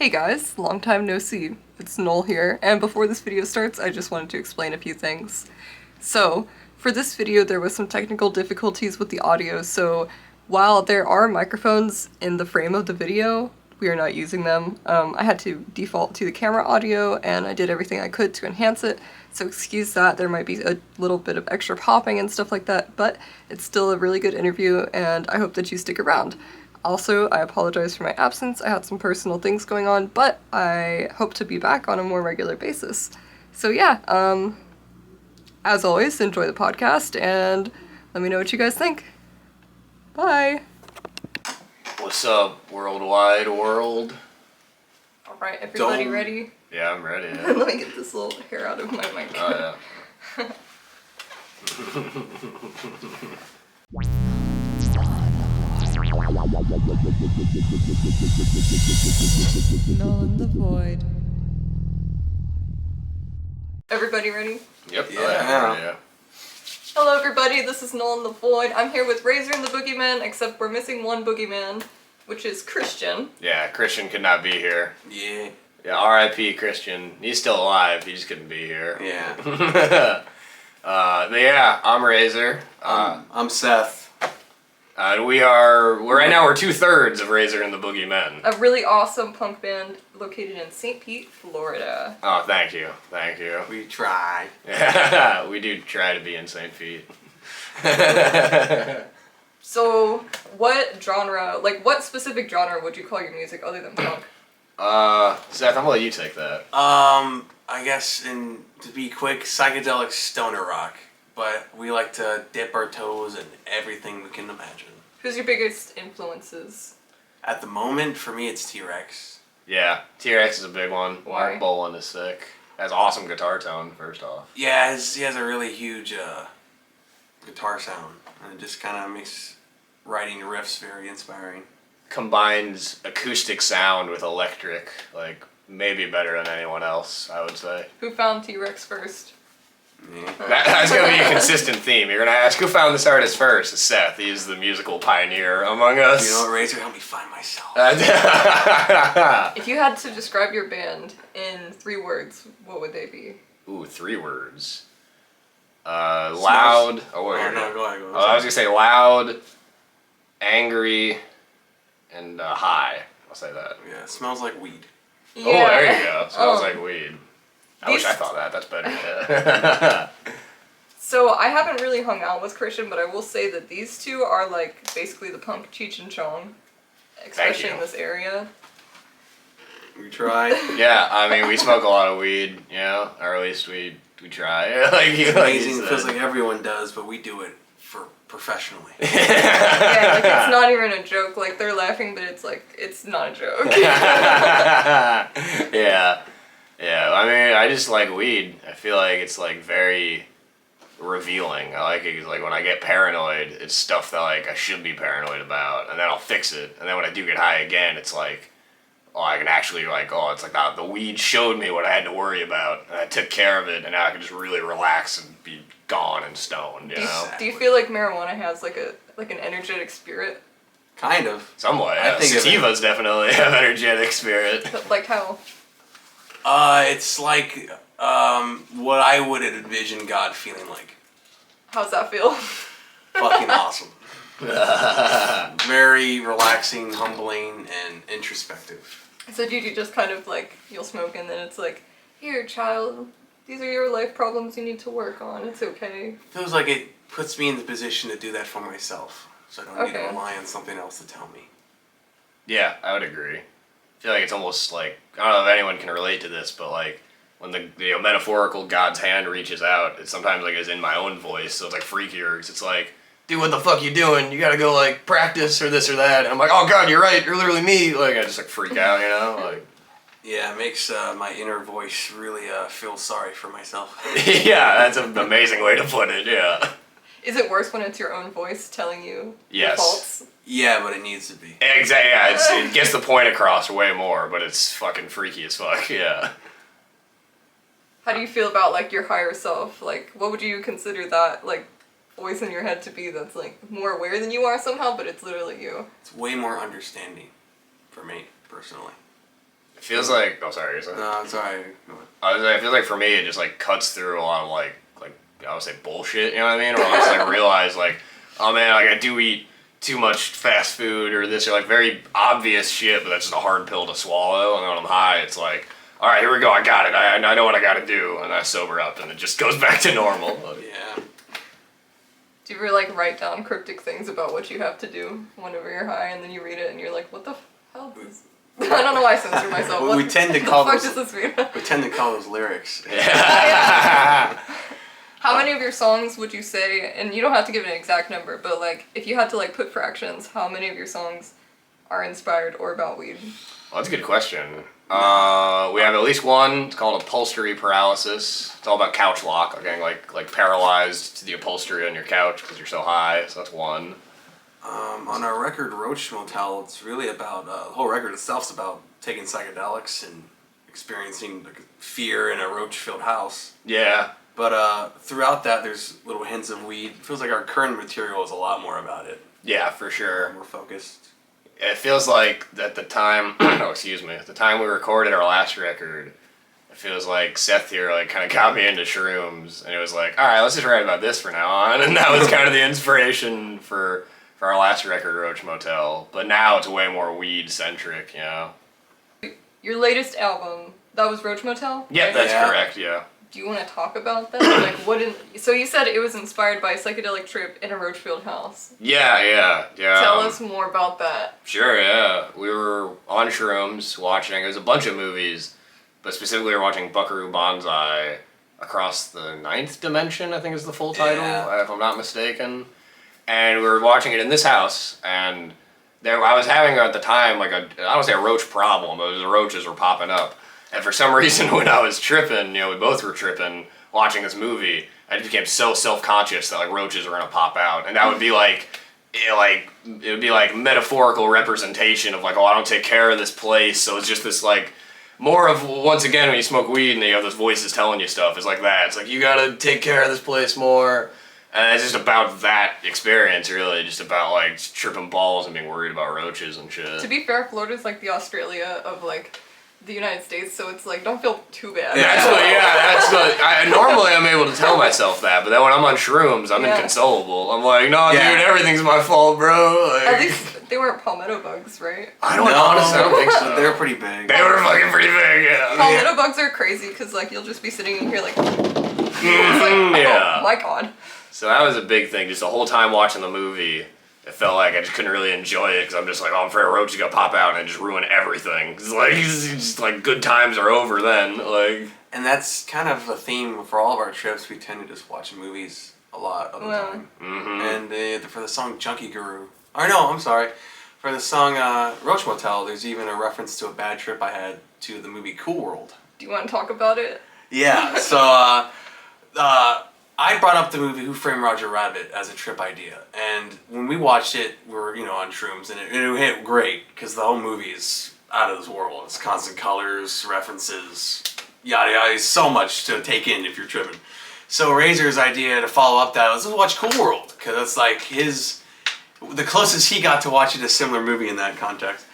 Hey guys, long time no see. It's Null here, and before this video starts, I just wanted to explain a few things. So, for this video there was some technical difficulties with the audio, so while there are microphones in the frame of the video, we are not using them. I had to default to the camera audio, and I did everything I could to enhance it, so excuse that. There might be a little bit of extra popping and stuff like that, but it's still a really good interview, and I hope that you stick around. Also, I apologize for my absence. I had some personal things going on, but I hope to be back on a more regular basis. So yeah, as always, enjoy the podcast, and let me know what you guys think. Bye! What's up, worldwide world? Alright, everybody ready? Yeah, I'm ready. Yeah. Let me get this little hair out of my mic. Oh, yeah. Null in the void. Everybody ready? Yep. Yeah. Oh, yeah. Hello everybody, this is Null in the void. I'm here with Razor and the Boogiemen, except we're missing one Boogieman, which is Christian. Yeah, Christian could not be here. Yeah. Yeah, R.I.P. Christian. He's still alive, he just couldn't be here. Yeah. But yeah, I'm Razor. I'm Seth. And right now we're 2/3 of Razor and the Boogiemen. A really awesome punk band located in St. Pete, Florida. Oh, thank you. Thank you. We try. Yeah, we do try to be in St. Pete. So, what specific genre would you call your music other than punk? Seth, I'm gonna let you take that. I guess, to be quick, psychedelic stoner rock. But we like to dip our toes in everything we can imagine. Who's your biggest influences? At the moment, for me, it's T-Rex. Yeah, T-Rex is a big one. Why? Mark Bolan is sick. Has awesome guitar tone, first off. Yeah, he has a really huge guitar sound. And it just kind of makes writing riffs very inspiring. Combines acoustic sound with electric, like, maybe better than anyone else, I would say. Who found T-Rex first? Yeah. That's gonna be a consistent theme. You're gonna ask, who found this artist first? It's Seth. He's the musical pioneer among us. You know what, Razor? Help me find myself. If you had to describe your band in 3 words, what would they be? Ooh, 3 words. Loud. Oh, what? No, go ahead. I was gonna say loud, angry, and high. I'll say that. Yeah, it smells like weed. Oh, there you go. Smells like weed. I wish These- I thought that. That's better. So I haven't really hung out with Christian, but I will say that these two are like basically the punk Cheech and Chong, especially you. in this area. We tried. Yeah, I mean, we smoke a lot of weed, you know, or at least we try. It's amazing. It feels like everyone does, but we do it for professionally. Yeah, like it's not even a joke. Like they're laughing, but it's like it's not a joke. Yeah. Yeah, I mean, I just like weed. I feel like it's like very revealing. I like it 'cause, like, when I get paranoid, it's stuff that like I should be paranoid about, and then I'll fix it. And then when I do get high again, it's like, oh, I can actually like, oh, it's like the weed showed me what I had to worry about, and I took care of it, and now I can just really relax and be gone and stoned. You know, Do you feel like marijuana has like an energetic spirit? Kind of. somewhat. I think of it- Sativas definitely have energetic spirit. But, like how? It's like what I would envision God feeling like. How's that feel? Fucking awesome. Very relaxing, humbling, and introspective. So do you just kind of like you'll smoke and then it's like, here, child, these are your life problems you need to work on. It's okay. Feels like it puts me in the position to do that for myself, so I don't need to Okay. rely on something else to tell me. Yeah, I would agree. I feel like it's almost like, I don't know if anyone can relate to this, but like when the metaphorical God's hand reaches out, it sometimes like is in my own voice, so it's like freakier, because it's like, dude, what the fuck you doing? You gotta go like practice or this or that. And I'm like, oh God, you're right, you're literally me. Like I just like freak out, you know? Like, Yeah, it makes my inner voice really feel sorry for myself. yeah, that's an amazing way to put it. Yeah. Is it worse when it's your own voice telling you your Yes. faults? Yeah, but it needs to be. Exactly. Yeah, it gets the point across way more, but it's fucking freaky as fuck. Yeah. How do you feel about like your higher self? Like, what would you consider that like voice in your head to be that's like more aware than you are somehow, but it's literally you? It's way more understanding for me, personally. It feels like. Oh, sorry. No, it's alright. I feel like for me, it just like cuts through a lot of like I would say bullshit. You know what I mean? Or I just like realize like, oh man, like I do eat too much fast food or this or like very obvious shit, but that's just a hard pill to swallow. And then when I'm high, it's like, all right, here we go. I got it. I know what I got to do, and I sober up, and it just goes back to normal. Yeah. Do you ever like write down cryptic things about what you have to do whenever you're high, and then you read it and you're like, what the hell is this? I don't know why I censor myself. We tend to call what those. the fuck does this mean? We tend to call those lyrics. Yeah. How many of your songs would you say, and you don't have to give an exact number, but like if you had to like put fractions, how many of your songs are inspired or about weed? Well, that's a good question. We have at least one. It's called upholstery paralysis. It's all about couch lock, getting like paralyzed to the upholstery on your couch because you're so high. So that's one. On our record, Roach Motel, it's really about the whole record itself's about taking psychedelics and experiencing like, fear in a roach-filled house. Yeah. But throughout that, there's little hints of weed. It feels like our current material is a lot more about it. Yeah, for sure. More focused. It feels like at the time, at the time we recorded our last record, it feels like Seth here like kind of got me into shrooms, and it was like, all right, let's just write about this from now on, and that was kind of the inspiration for our last record, Roach Motel. But now it's way more weed centric, you know. Your latest album, that was Roach Motel? Yeah, right? that's Yeah. correct. Yeah. Do you want to talk about that? Like, so you said it was inspired by a psychedelic trip in a roach-filled house. Yeah. Tell us more about that. Sure, yeah. We were on shrooms watching, there's a bunch of movies, but specifically we were watching Buckaroo Banzai Across the Ninth Dimension, I think is the full title, if I'm not mistaken. And we were watching it in this house, and I was having at the time like I don't want to say a roach problem, but the roaches were popping up. And for some reason when I was tripping, we both were tripping, watching this movie, I just became so self-conscious that like roaches were gonna pop out. And that would be it would be like metaphorical representation of like, oh, I don't take care of this place. So it's just this like, more of, once again, when you smoke weed and you have those voices telling you stuff, it's like that. It's like, you gotta take care of this place more. And it's just about that experience, really, just about like tripping balls and being worried about roaches and shit. To be fair, Florida's like the Australia of like the United States, so it's like, don't feel too bad. That's what normally I'm able to tell myself that, but then when I'm on shrooms, I'm inconsolable. I'm like, no, dude, everything's my fault, bro. Like, at least they weren't palmetto bugs, right? Honestly, I don't think so. They're pretty big. They were fucking pretty big, yeah. Palmetto bugs are crazy, because like, you'll just be sitting in here like, yeah. Oh my god. So that was a big thing, just the whole time watching the movie. It felt like I just couldn't really enjoy it because I'm just like, oh, I'm afraid a roach is gonna pop out and just ruin everything. It's just like good times are over then. Like, and that's kind of a theme for all of our trips. We tend to just watch movies a lot of the time. Mm-hmm. And for the song Junkie Guru, for the song Roach Motel, there's even a reference to a bad trip I had to the movie Cool World. Do you want to talk about it? Yeah. So I brought up the movie Who Framed Roger Rabbit as a trip idea, and when we watched it, we were on shrooms, and it hit great because the whole movie is out of this world. It's constant colors, references, yada yada. There's so much to take in if you're tripping. So Razor's idea to follow up that was, let's watch Cool World, because it's like the closest he got to watching a similar movie in that context.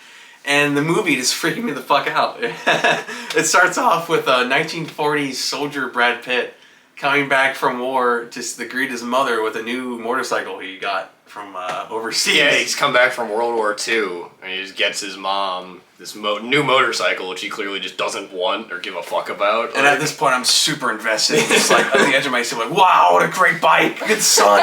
And the movie just freaking me the fuck out. It starts off with a 1940s soldier Brad Pitt coming back from war to greet his mother with a new motorcycle he got from overseas. Yeah, he's come back from World War II, and he just gets his mom this new motorcycle, which he clearly just doesn't want or give a fuck about. And at this point, I'm super invested. It's like on the edge of my seat, like, wow, what a great bike, good son.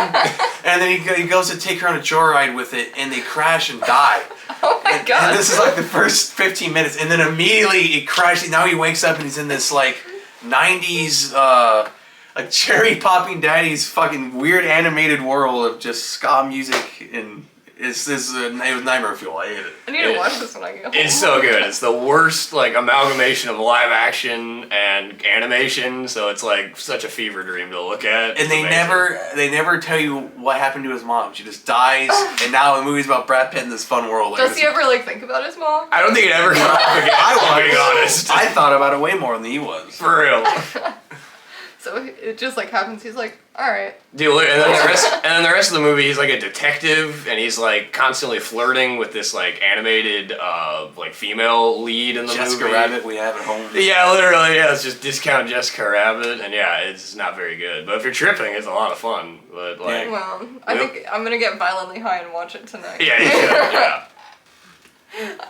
And then he goes to take her on a joyride with it, and they crash and die. Oh my god. And this is like the first 15 minutes, and then immediately it crashes. Now he wakes up and he's in this like 90s like cherry popping daddy's fucking weird animated world of just ska music, and it was nightmare fuel. I hate it. I need to watch this when I get home. It's so good. It's the worst like amalgamation of live action and animation, so it's like such a fever dream to look at. And they never tell you what happened to his mom. She just dies, and now the movie's about Brad Pitt in this fun world. Like, Does he ever like think about his mom? I don't think it ever got up again. I'm being honest. I thought about it way more than he was. For real. So it just like happens. He's like, all right. Dude, look, and then the rest of the movie, he's like a detective, and he's like constantly flirting with this like animated like female lead in the Jessica movie. Rabbit we have at home. Yeah, literally, yeah. It's just discount Jessica Rabbit, and yeah, it's not very good. But if you're tripping, it's a lot of fun. But like, Well, I think I'm gonna get violently high and watch it tonight. yeah, you should, yeah.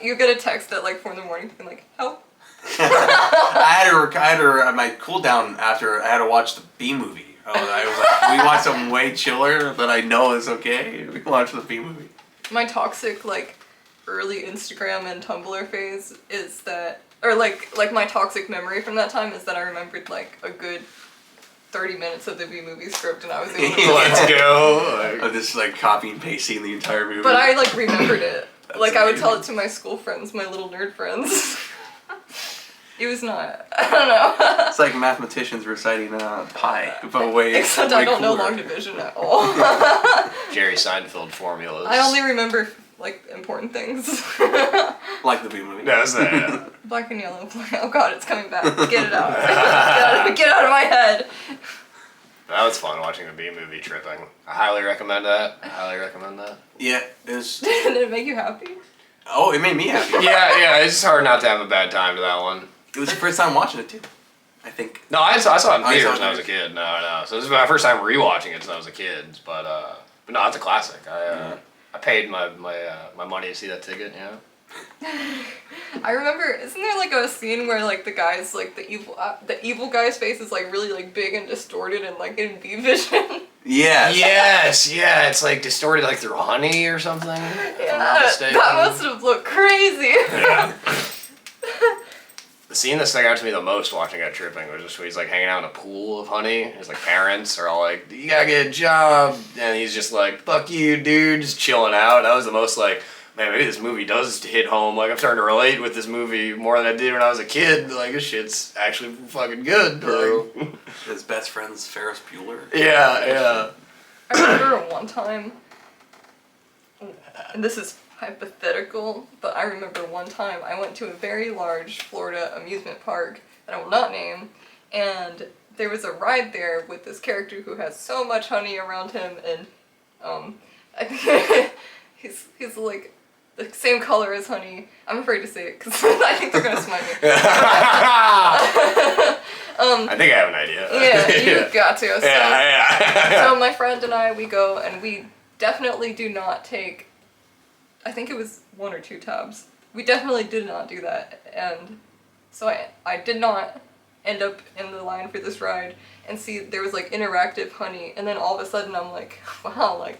You get a text at like 4 in the morning, being like, help. I had to my cool down after I had to watch the B movie. I was like, we watch something way chiller that I know is okay. We watch the B movie. My toxic like early Instagram and Tumblr phase is that, or like my toxic memory from that time is that I remembered like a good 30 minutes of the B movie script, and I was able to Let's go. Of just like copy and pasting the entire movie. But I like remembered it. Like I would tell it amazing. to my school friends, my little nerd friends. It was not. I don't know. It's like mathematicians reciting pi, but way Except way I don't know cooler. long division at all. Jerry Seinfeld formulas. I only remember like important things. Like the B movie. No, it's that. Black and yellow. Oh god, it's coming back. Get it out. Get out of my head. That was fun watching the B movie tripping. I highly recommend that. Yeah, it's. Did it make you happy? Oh, it made me happy. Yeah, it's just hard not to have a bad time to that one. It was the first time watching it too. I think. No, I saw it in Oh, you theaters saw it when I was a in kid. No. So this is my first time rewatching it since I was a kid. But no, it's a classic. I paid my money to see that ticket. Yeah. I remember, isn't there like a scene where like the guy's like the evil guy's face is like really like big and distorted and like in B vision? Yes. Yes, yeah, it's like distorted like through honey or something. If I'm not Yeah, mistaken. that must have looked crazy. Yeah. The scene that stuck out to me the most watching that tripping was just when he's like hanging out in a pool of honey. His like parents are all like, "You gotta get a job," and he's just like, "Fuck you, dude," just chilling out. That was the most like, man, maybe this movie does hit home. Like I'm starting to relate with this movie more than I did when I was a kid. Like this shit's actually fucking good. Like, His best friend's Ferris Bueller. yeah. I remember one time, and this is hypothetical, but I remember one time I went to a very large Florida amusement park that I will not name, and there was a ride there with this character who has so much honey around him, and I think he's like the same color as honey. I'm afraid to say it because I think they're gonna smite me. I think I have an idea. Yeah, you've got to. So, Yeah. so my friend and I, we go, and we definitely do not take, I think it was 1 or 2 tabs. We definitely did not do that, and so I did not end up in the line for this ride and see there was like interactive honey, and then all of a sudden I'm like, wow, like,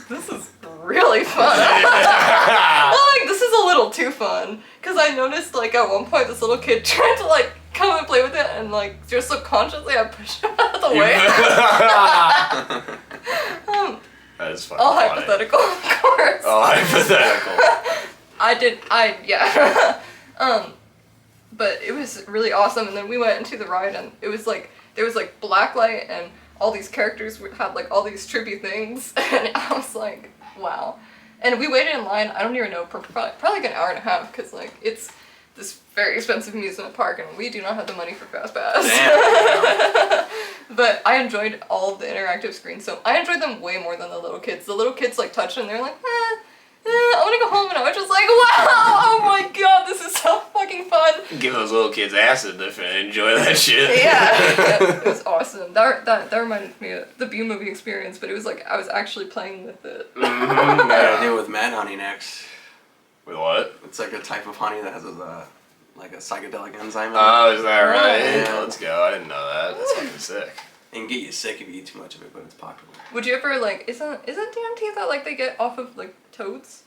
this is really fun. Like, this is a little too fun, because I noticed like at one point this little kid tried to like come and play with it, and like just subconsciously I pushed him out of the way. That is fucking All funny. hypothetical, of course. All hypothetical. Yeah. But it was really awesome, and then we went into the ride, and it was like, there was like black light, and all these characters had like all these trippy things, and I was like, wow. And we waited in line, I don't even know, for probably like an hour and a half, because like, it's this very expensive amusement park, and we do not have the money for Fast Pass. Damn. But I enjoyed all of the interactive screens, so I enjoyed them way more than the little kids. The little kids like touched them, they're like, I want to go home, and I was just like, wow, oh my god, this is so fucking fun. Give those little kids acid if they enjoy that shit. Yeah, it was awesome. That reminded me of the B movie experience, but it was like I was actually playing with it. I gotta deal with mad honey next. With what? It's like a type of honey that has like a psychedelic enzyme in it. Oh, is that right? Yeah. Let's go. I didn't know that. That's fucking sick. It can get you sick if you eat too much of it, but it's popular. Would you ever like, isn't DMT that like they get off of like toads?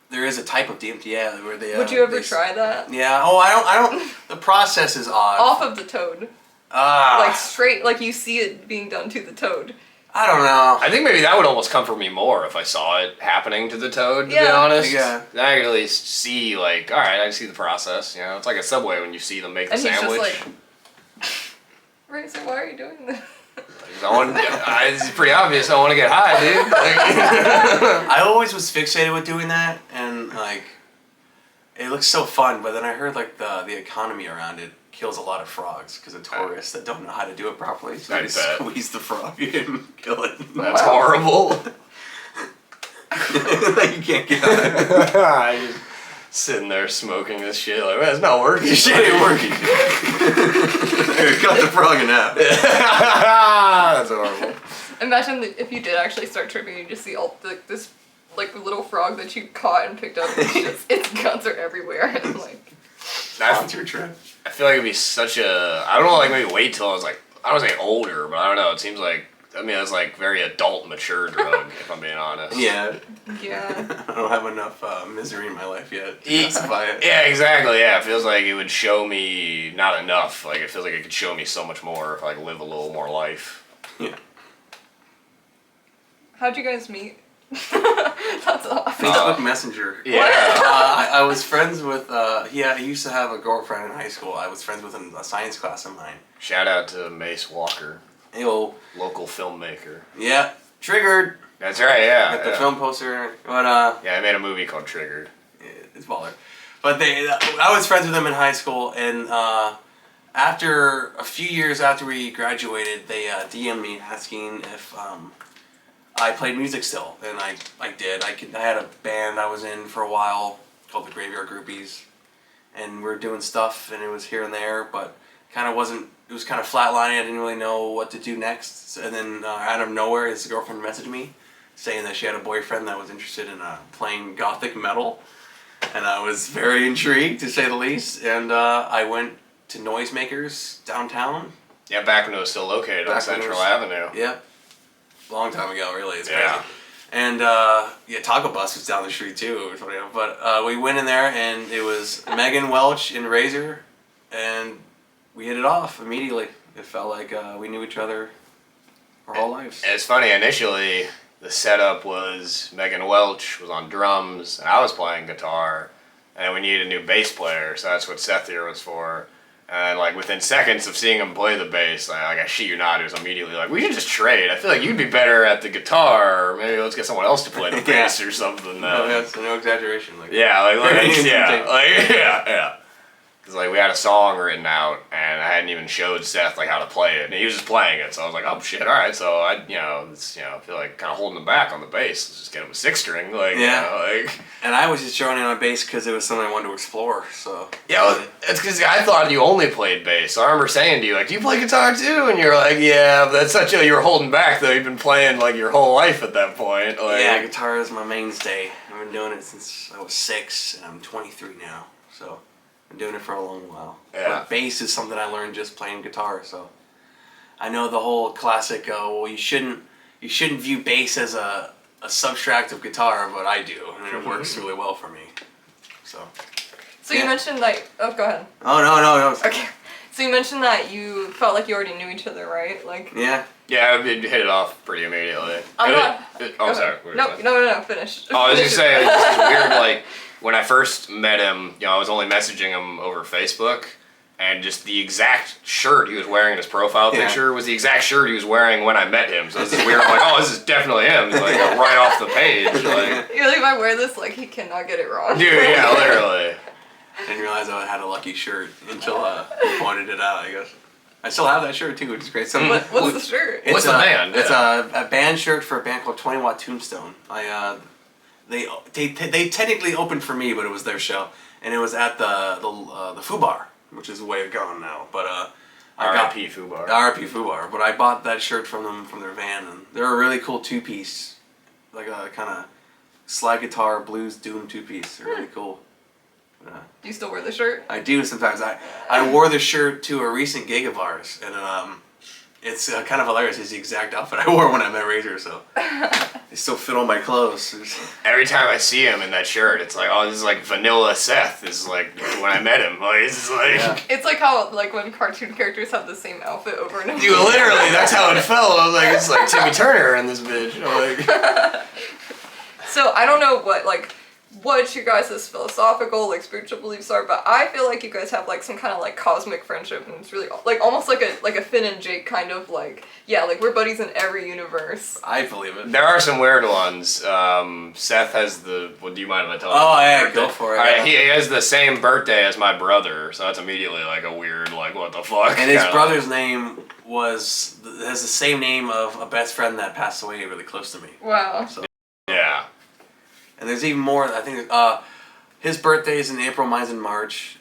There is a type of DMT, yeah, where they. Would you ever try that? Yeah. Oh, I don't. The process is odd. Off of the toad. Ah. Like straight, like you see it being done to the toad. I don't know. I think maybe that would almost comfort me more if I saw it happening to the toad, to be Yeah. honest. Yeah. Then I could at least see, like, alright, I see the process, you know? It's like a Subway when you see them make the And he's sandwich. just like, Razor, why are you doing this? It's pretty obvious I want to get high, dude. Like, I always was fixated with doing that, and like, it looks so fun. But then I heard like the economy around it kills a lot of frogs because of tourists that don't know how to do it properly. So I they just squeeze the frog and kill it. That's horrible. You can't get out of it. I just sitting there smoking this shit like, man, it's not working. This shit ain't working. Cut the frog in half. That's horrible. Imagine if you did actually start tripping and you just see all this like little frog that you caught and picked up. And its guts are everywhere. And like, That's your trip. I feel like it'd be such a. I don't know, like maybe wait till I was like, I don't say older, but I don't know. It seems like, I mean, it's like very adult, mature drug, if I'm being honest. Yeah. yeah. I don't have enough misery in my life yet to justify it. Yeah, exactly. Yeah, it feels like it would show me not enough. Like it feels like it could show me so much more if I like, live a little more life. Yeah. How'd you guys meet? That's awesome. Facebook Messenger. Yeah. I was friends with, he used to have a girlfriend in high school. I was friends with a science class of mine. Shout out to Mace Walker, Yo. local filmmaker. Yeah. Triggered. That's right. Yeah. Got the yeah. film poster. But, Yeah, I made a movie called Triggered. it's baller. But I was friends with them in high school, and after a few years after we graduated, they DM'd me asking if I played music still, and I did. I had a band I was in for a while called the Graveyard Groupies, and we were doing stuff, and it was here and there, but kind of wasn't. It was kind of flatlining. I didn't really know what to do next, and then out of nowhere, his girlfriend messaged me saying that she had a boyfriend that was interested in playing gothic metal, and I was very intrigued, to say the least, and I went to Noisemakers downtown. Yeah, back when it was still located on Central Avenue. Yep. Long time ago, really. It's Yeah. crazy. And yeah, Taco Bus was down the street too. But we went in there, and it was Megan Welch and Razor, and we hit it off immediately. It felt like we knew each other our whole lives. And it's funny, initially, the setup was Megan Welch was on drums, and I was playing guitar, and we needed a new bass player, so that's what Seth here was for. And like within seconds of seeing him play the bass, like I shit you not, it was immediately like, we should just trade. I feel like you'd be better at the guitar, or maybe let's get someone else to play the bass or something. No, that's no exaggeration. Like, Yeah, yeah. Because like we had a song written out, and I hadn't even showed Seth like how to play it, and he was just playing it. So I was like, oh shit, all right. So I, I feel like kind of holding him back on the bass. Let's just get him a 6-string, like like. And I was just throwing in on bass because it was something I wanted to explore. So Yeah, well, it's because I thought you only played bass. So I remember saying to you, like, do you play guitar too? And you're like, yeah, but that's such a, you were holding back though. You've been playing like your whole life at that point. Like, yeah, guitar is my mainstay. I've been doing it since I was 6, and I'm 23 now. So I've been doing it for a long while. Yeah. But bass is something I learned just playing guitar. So I know the whole classic, well, you shouldn't view bass as a subtract of guitar, but I do, and it works really well for me. So You mentioned like, oh, go ahead. Oh no. Okay. So you mentioned that you felt like you already knew each other, right? Like. Yeah. Yeah, it hit it off pretty immediately. I'm not. Oh, sorry. No. Finish. Oh, I was just saying, it's just weird. Like when I first met him, I was only messaging him over Facebook, and just the exact shirt he was wearing in his profile picture was the exact shirt he was wearing when I met him. So it's just weird. I'm like, oh, this is definitely him. It's like right off the page. Like, You're like, if I wear this, like he cannot get it wrong. dude, yeah, literally. I didn't realize I had a lucky shirt until you pointed it out, I guess. I still have that shirt too, which is great. So What's the shirt? What's the band? It's a band shirt for a band called 20 Watt Tombstone. They technically opened for me, but it was their show, and it was at the Foo Bar, which is way gone now. But R.I.P. Foo Bar. R.I.P. Foo Bar. But I bought that shirt from them from their van, and they're a really cool 2-piece, like a kind of slide guitar blues doom 2-piece. They're really cool. Do you still wear the shirt? I do sometimes. I wore the shirt to a recent gig of ours, and it's kind of hilarious. It's the exact outfit I wore when I met Razor, so they still fit all my clothes. Every time I see him in that shirt, it's like, oh, this is like vanilla Seth. This is like when I met him. Like, this is like... It's like how like when cartoon characters have the same outfit over and over. Dude, literally, that's how it felt. I was like, it's like Timmy Turner in this bitch. Like... So I don't know what like what you guys' philosophical, like, spiritual beliefs are, but I feel like you guys have, like, some kind of, like, cosmic friendship, and it's really, like, almost like a Finn and Jake kind of, like, yeah, like, we're buddies in every universe. I believe it. There are some weird ones. Seth has the. Well, do you mind if I tell you? Oh, yeah, go for it. All right, Yeah. he has the same birthday as my brother, so that's immediately like a weird, like, what the fuck? And his kinda- brother's name has the same name of a best friend that passed away really close to me. Wow. So, Yeah. and there's even more. I think his birthday's in April, mine's in March.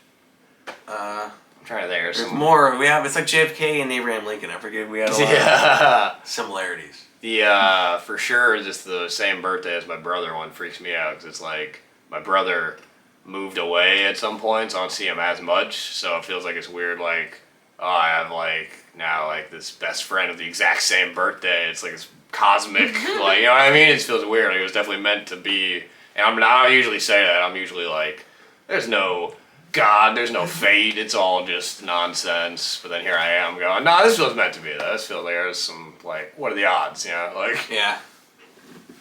I'm trying to think. There's more. It's like JFK and Abraham Lincoln. I forget. We had a lot Yeah. of similarities. The for sure, just the same birthday as my brother one freaks me out because it's like my brother moved away at some point, so I don't see him as much. So it feels like it's weird. Like, oh, I have like now like this best friend of the exact same birthday. It's like it's cosmic. Like, you know what I mean? It feels weird. Like, it was definitely meant to be. And I don't usually say that. I'm usually like, there's no God, there's no fate. It's all just nonsense. But then here I am going, no, this feels meant to be. This feels like there's some like, what are the odds? You know, like. Yeah.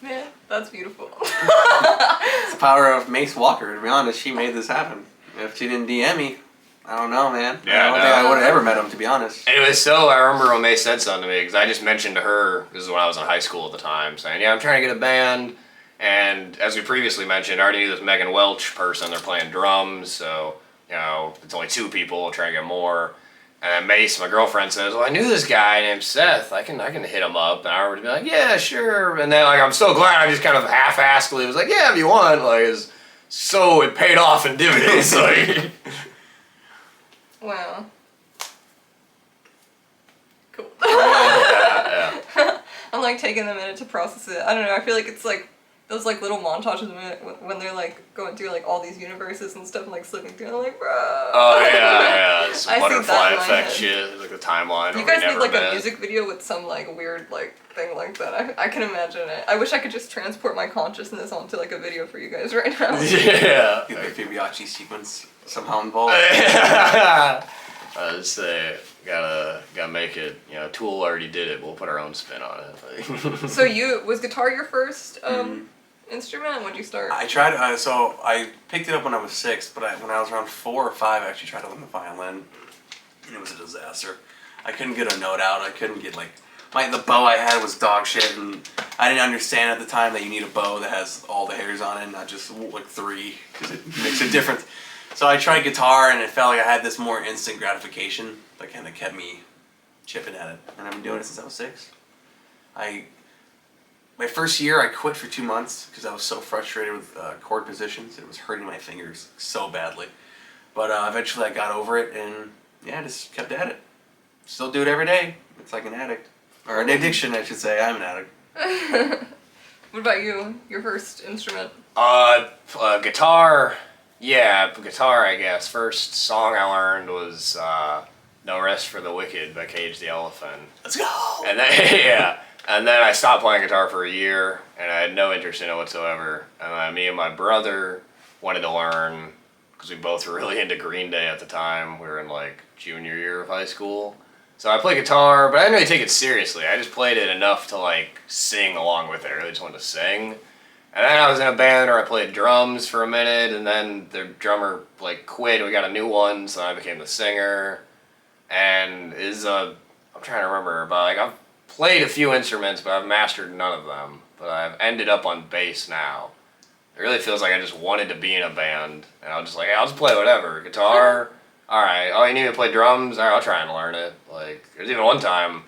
Yeah, that's beautiful. It's the power of Mace Walker. To be honest, she made this happen. If she didn't DM me, I don't know, man. Yeah, I don't think I would have ever met him, to be honest. And it was so, I remember when May said something to me, because I just mentioned to her, this is when I was in high school at the time, saying, yeah, I'm trying to get a band. And as we previously mentioned, I already knew this Megan Welch person. They're playing drums, so, you know, it's only 2 people, trying to get more. And then Mace, my girlfriend, says, well, I knew this guy named Seth. I can hit him up. And I would be like, yeah, sure. And then, like, I'm so glad I just kind of half-assedly was like, yeah, if you want. Like, it paid off in dividends. Like. Wow. Cool. Yeah. I'm like taking a minute to process it. I don't know, I feel like it's like those like little montages when they're like going through like all these universes and stuff and like slipping through and I'm like, bro. Oh yeah. It's I see butterfly that in my effect head. shit, like the timeline. You where guys we need never like met. a music video with some like weird like thing like that. I can imagine it. I wish I could just transport my consciousness onto like a video for you guys right now. Yeah. Get the Fibonacci sequence somehow involved. I would say gotta make it. You know, Tool already did it. We'll put our own spin on it. So was guitar your first instrument? When'd you start? I tried, so I picked it up when I was 6, but when I was around 4 or 5, I actually tried to learn the violin, and it was a disaster. I couldn't get a note out. I couldn't get the bow I had was dog shit, and I didn't understand at the time that you need a bow that has all the hairs on it, not just like 3, because it makes a difference. So I tried guitar, and it felt like I had this more instant gratification that kind of kept me chipping at it, and I've been doing it since I was 6. My first year, I quit for 2 months because I was so frustrated with chord positions. It was hurting my fingers so badly. But eventually I got over it and, yeah, just kept at it. Still do it every day. It's like an addict. Or an addiction, I should say. I'm an addict. What about you? Your first instrument? Guitar. Yeah, guitar, I guess. First song I learned was No Rest for the Wicked by Cage the Elephant. Let's go! And then, yeah. And then I stopped playing guitar for a year, and I had no interest in it whatsoever. And then me and my brother wanted to learn, because we both were really into Green Day at the time. We were in, like, junior year of high school. So I played guitar, but I didn't really take it seriously. I just played it enough to, like, sing along with it. I really just wanted to sing. And then I was in a band where I played drums for a minute, and then the drummer, like, quit. We got a new one, so I became the singer. And I'm trying to remember, but, like, I've played a few instruments, but I've mastered none of them. But I've ended up on bass now. It really feels like I just wanted to be in a band, and I was just like, hey, I'll just play whatever. Guitar, alright. Oh, you need me to play drums? Alright, I'll try and learn it. Like, there's even one time,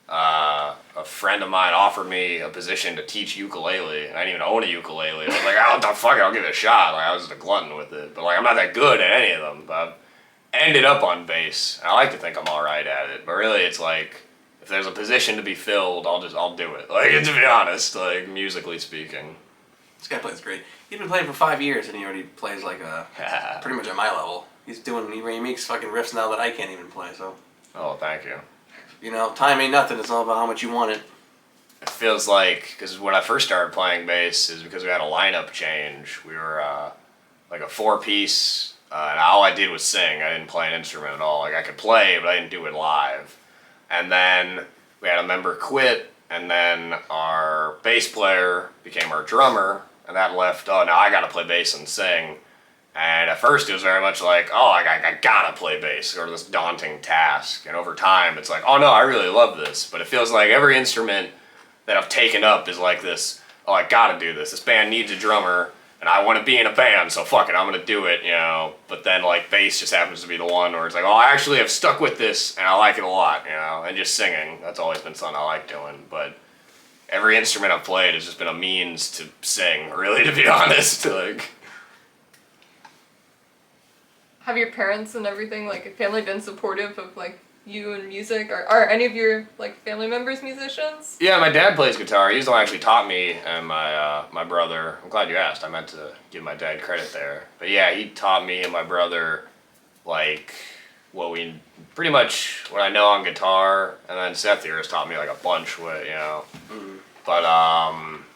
a friend of mine offered me a position to teach ukulele, and I didn't even own a ukulele. I was like, oh, the fuck it, I'll give it a shot. Like, I was just a glutton with it. But, like, I'm not that good at any of them. But I've ended up on bass. I like to think I'm alright at it, but really it's like, if there's a position to be filled, I'll do it. Like, to be honest, like, musically speaking. This guy plays great. He's been playing for 5 years, and he already plays, like, pretty much at my level. He makes fucking riffs now that I can't even play, so. Oh, thank you. You know, time ain't nothing. It's all about how much you want it. It feels like, because when I first started playing bass, is because we had a lineup change. We were, like a 4-piece, and all I did was sing. I didn't play an instrument at all. Like, I could play, but I didn't do it live. And then we had a member quit, and then our bass player became our drummer, and that left, oh, now I gotta play bass and sing. And at first it was very much like, oh, I gotta play bass, or this daunting task. And over time it's like, oh no, I really love this. But it feels like every instrument that I've taken up is like this, oh, I gotta do this. This band needs a drummer, and I want to be in a band, so fuck it, I'm gonna do it, you know. But then like bass just happens to be the one where it's like, oh, I actually have stuck with this, and I like it a lot, you know. And just singing, that's always been something I like doing. But every instrument I've played has just been a means to sing, really, to be honest. Like, have your parents and everything, like family, been supportive of like you and music? Or are any of your like family members musicians? yeah, my dad plays guitar. He's the one who actually taught me, and my brother. I'm glad you asked. I meant to give my dad credit there. But yeah, he taught me and my brother like pretty much what I know on guitar, and then Seth here has taught me like a bunch with, you know. Mm-hmm. But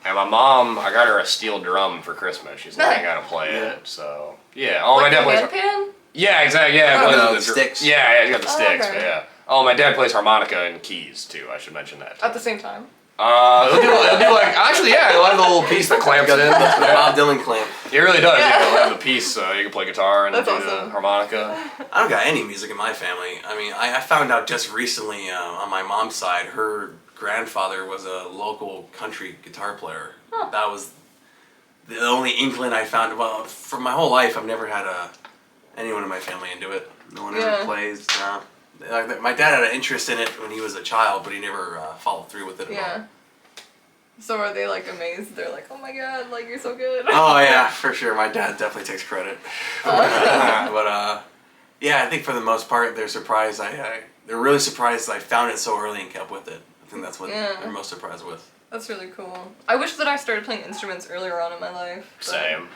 and my mom, I got her a steel drum for Christmas. She's learning how to play it. So yeah. Oh, like my dad plays. Pan? Yeah, exactly. Yeah, Oh, the sticks. Yeah, he's got the sticks. Okay. But yeah. Oh, my dad plays harmonica and keys too. I should mention that. At the same time? He'll do like actually, yeah, he'll have the little piece that clamps in. The Bob Dylan clamp. He really does. Yeah, he'll have the piece so you can play guitar and That's do awesome. the harmonica. I don't got any music in my family. I mean, I found out just recently on my mom's side, her grandfather was a local country guitar player. Huh. That was the only inkling I found. Well, for my whole life, I've never had anyone in my family into it. No one ever plays. No. Like, my dad had an interest in it when he was a child, but he never followed through with it at all. So are they like amazed? They're like, oh my god, like you're so good. Oh yeah, for sure. My dad definitely takes credit. But yeah, I think for the most part, they're surprised. They're really surprised I found it so early and kept with it. I think that's what they're most surprised with. That's really cool. I wish that I started playing instruments earlier on in my life. Same.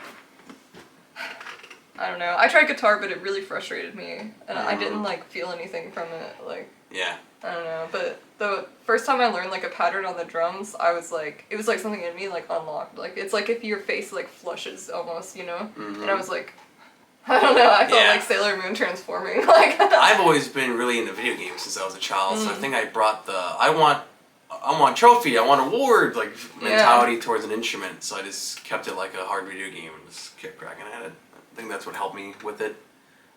I don't know. I tried guitar, but it really frustrated me, and I didn't like feel anything from it. Like, yeah. I don't know. But the first time I learned like a pattern on the drums, I was like, it was like something in me like unlocked. Like it's like if your face like flushes almost, you know. Mm-hmm. And I was like, I don't know. I felt like Sailor Moon transforming. Like I've always been really into video games since I was a child, so I think I brought the I want trophy, I want award like mentality towards an instrument. So I just kept it like a hard video game and just kept cracking at it. I think that's what helped me with it.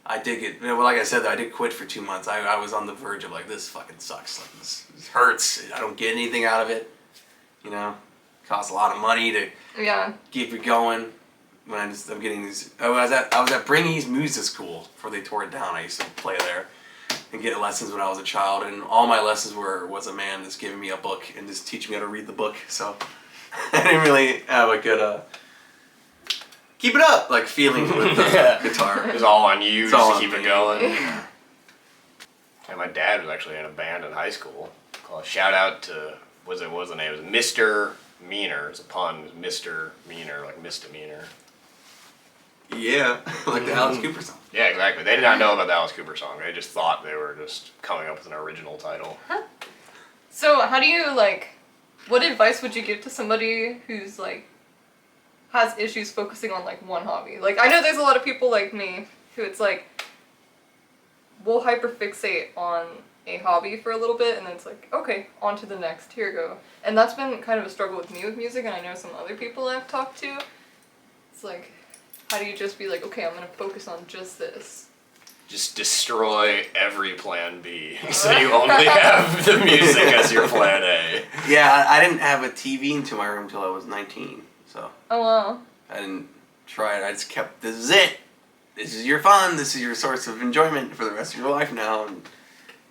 I did get, well, like I said, I did quit for 2 months. I was on the verge of like, this fucking sucks. Like this hurts. I don't get anything out of it. You know, it costs a lot of money to keep it going. When I'm getting these, I was at Bringy's Music School before they tore it down. I used to play there and get lessons when I was a child, and all my lessons was a man just giving me a book and just teaching me how to read the book. So I didn't really have a good keep it up like feeling with the guitar. It's all on you just to keep it going. Yeah. And my dad was actually in a band in high school called Shoutout to what was the name? It was Mr. Meaner. It's a pun. Mr. Meaner, like misdemeanor. Yeah, like the Alice Cooper song. Yeah, exactly. They did not know about the Alice Cooper song. They just thought they were just coming up with an original title. Huh. So how do you like? What advice would you give to somebody who's like has issues focusing on like one hobby? Like I know there's a lot of people like me who it's like we'll hyperfixate on a hobby for a little bit and then it's like, okay, on to the next, here you go. And that's been kind of a struggle with me with music, and I know some other people I've talked to. It's like, how do you just be like, okay, I'm gonna focus on just this? Just destroy every plan B, so you only have the music as your plan A. Yeah, I didn't have a TV into my room until I was 19, so. Oh wow. I didn't try it, I just kept, this is it. This is your fun, this is your source of enjoyment for the rest of your life now, and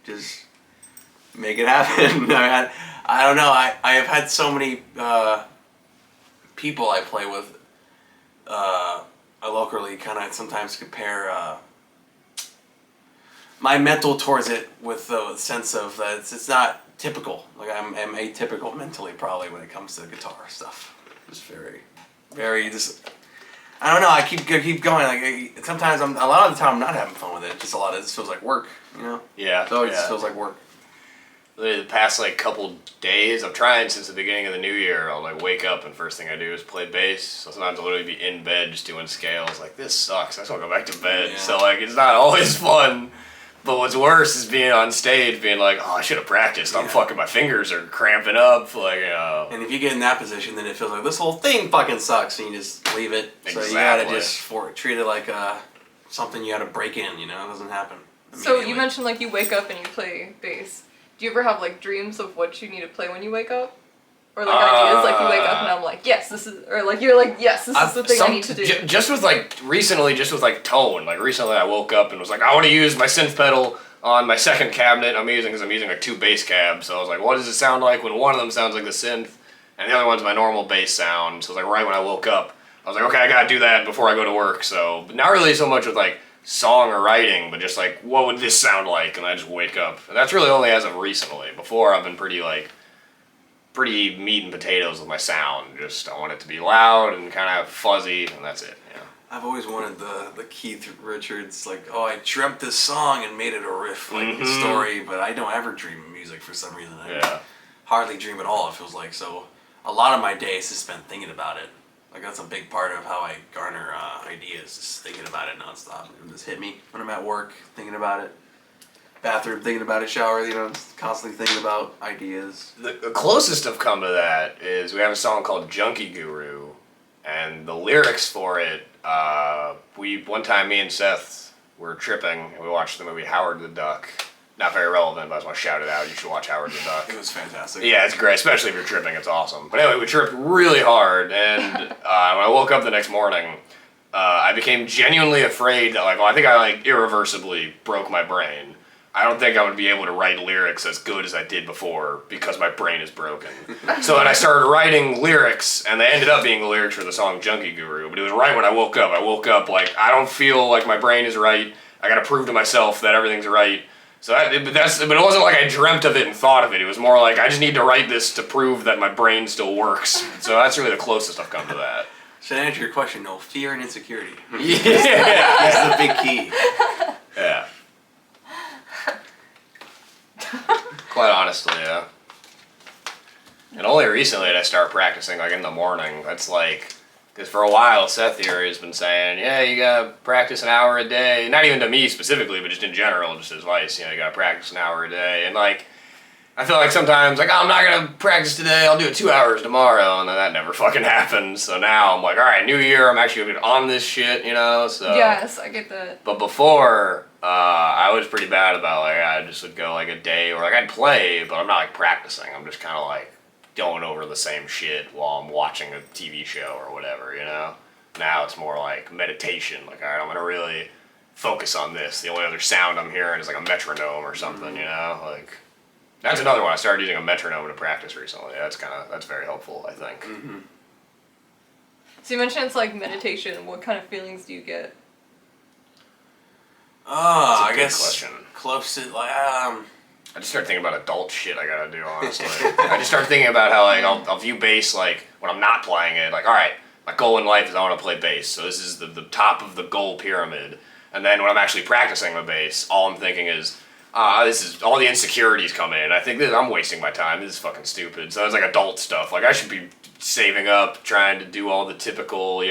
just make it happen. I don't know, I have had so many people I play with locally kind of sometimes compare my mental towards it with the sense of that it's not typical. Like I'm atypical mentally probably when it comes to guitar stuff. Just very just. I don't know. I keep going. Like sometimes a lot of the time I'm not having fun with it. Just a lot of it just feels like work. You know. Yeah. So it just feels like work. The past like couple days, I'm trying since the beginning of the new year. I'll like wake up and first thing I do is play bass. So sometimes I'll literally be in bed just doing scales. Like this sucks. I just want to go back to bed. Yeah. So like it's not always fun. But what's worse is being on stage, being like, oh, I should have practiced. I'm fucking, my fingers are cramping up. Like, you know. And if you get in that position, then it feels like this whole thing fucking sucks, and you just leave it. Exactly. So you gotta just treat it like something you gotta break in. You know, it doesn't happen. So you mentioned like you wake up and you play bass. Do you ever have like dreams of what you need to play when you wake up? Or like ideas, like you wake up and I'm like, yes, this is, or like you're like, yes, this is the thing I need to do. Just with like recently, just with like tone. Like recently, I woke up and was like, I want to use my synth pedal on my second cabinet. I'm using like 2 bass cabs. So I was like, what does it sound like when one of them sounds like the synth, and the other one's my normal bass sound. So it was like right when I woke up, I was like, okay, I gotta do that before I go to work. So but not really so much with like song or writing, but just like what would this sound like, and I just wake up. And that's really only as of recently. Before I've been pretty meat and potatoes with my sound. Just I want it to be loud and kind of fuzzy, and that's it. Yeah. I've always wanted the Keith Richards, like, oh, I dreamt this song and made it a riff, like story, but I don't ever dream of music for some reason. I hardly dream at all, it feels like. So a lot of my days is spent thinking about it. Like, that's a big part of how I garner ideas, just thinking about it nonstop. It just hit me when I'm at work, thinking about it. Bathroom, thinking about it, shower, you know, just constantly thinking about ideas. The closest I've come to that is we have a song called Junkie Guru, and the lyrics for it, one time me and Seth were tripping, and we watched the movie Howard the Duck. Not very relevant, but I just want to shout it out. You should watch Howard the Duck. It was fantastic. Yeah, it's great, especially if you're tripping, it's awesome. But anyway, we tripped really hard, and when I woke up the next morning, I became genuinely afraid that, I think I, irreversibly broke my brain. I don't think I would be able to write lyrics as good as I did before because my brain is broken. So then I started writing lyrics, and they ended up being the lyrics for the song Junkie Guru. But it was right when I woke up. I woke up I don't feel like my brain is right. I gotta prove to myself that everything's right. So but it wasn't like I dreamt of it and thought of it. It was more like I just need to write this to prove that my brain still works. So that's really the closest I've come to that. So to answer your question, no, fear and insecurity. Yeah. That's the big key. Yeah. Quite honestly, yeah. And only recently did I start practicing, in the morning. That's because for a while Seth here has been saying, yeah, you gotta practice an hour a day. Not even to me specifically, but just in general, just advice, you gotta practice an hour a day. And I feel like sometimes, I'm not gonna practice today, I'll do it 2 hours tomorrow, and then that never fucking happens. So now I'm like, alright, new year, I'm actually gonna get on this shit, so. Yes, I get that. But before, I was pretty bad about, I just would go, a day, or, I'd play, but I'm not, practicing. I'm just kind of, going over the same shit while I'm watching a TV show or whatever, Now it's more meditation, alright, I'm gonna really focus on this. The only other sound I'm hearing is, a metronome or something, That's another one. I started using a metronome to practice recently. That's very helpful, I think. Mm-hmm. So you mentioned it's meditation. What kind of feelings do you get? I guess question. Close to I just start thinking about adult shit I gotta do, honestly. I just start thinking about how I'll view bass when I'm not playing it. Alright, my goal in life is I want to play bass, so this is the top of the goal pyramid. And then when I'm actually practicing the bass, all I'm thinking is, this is all the insecurities come in. I think I'm wasting my time. This is fucking stupid. So it's adult stuff. I should be saving up, trying to do all the typical,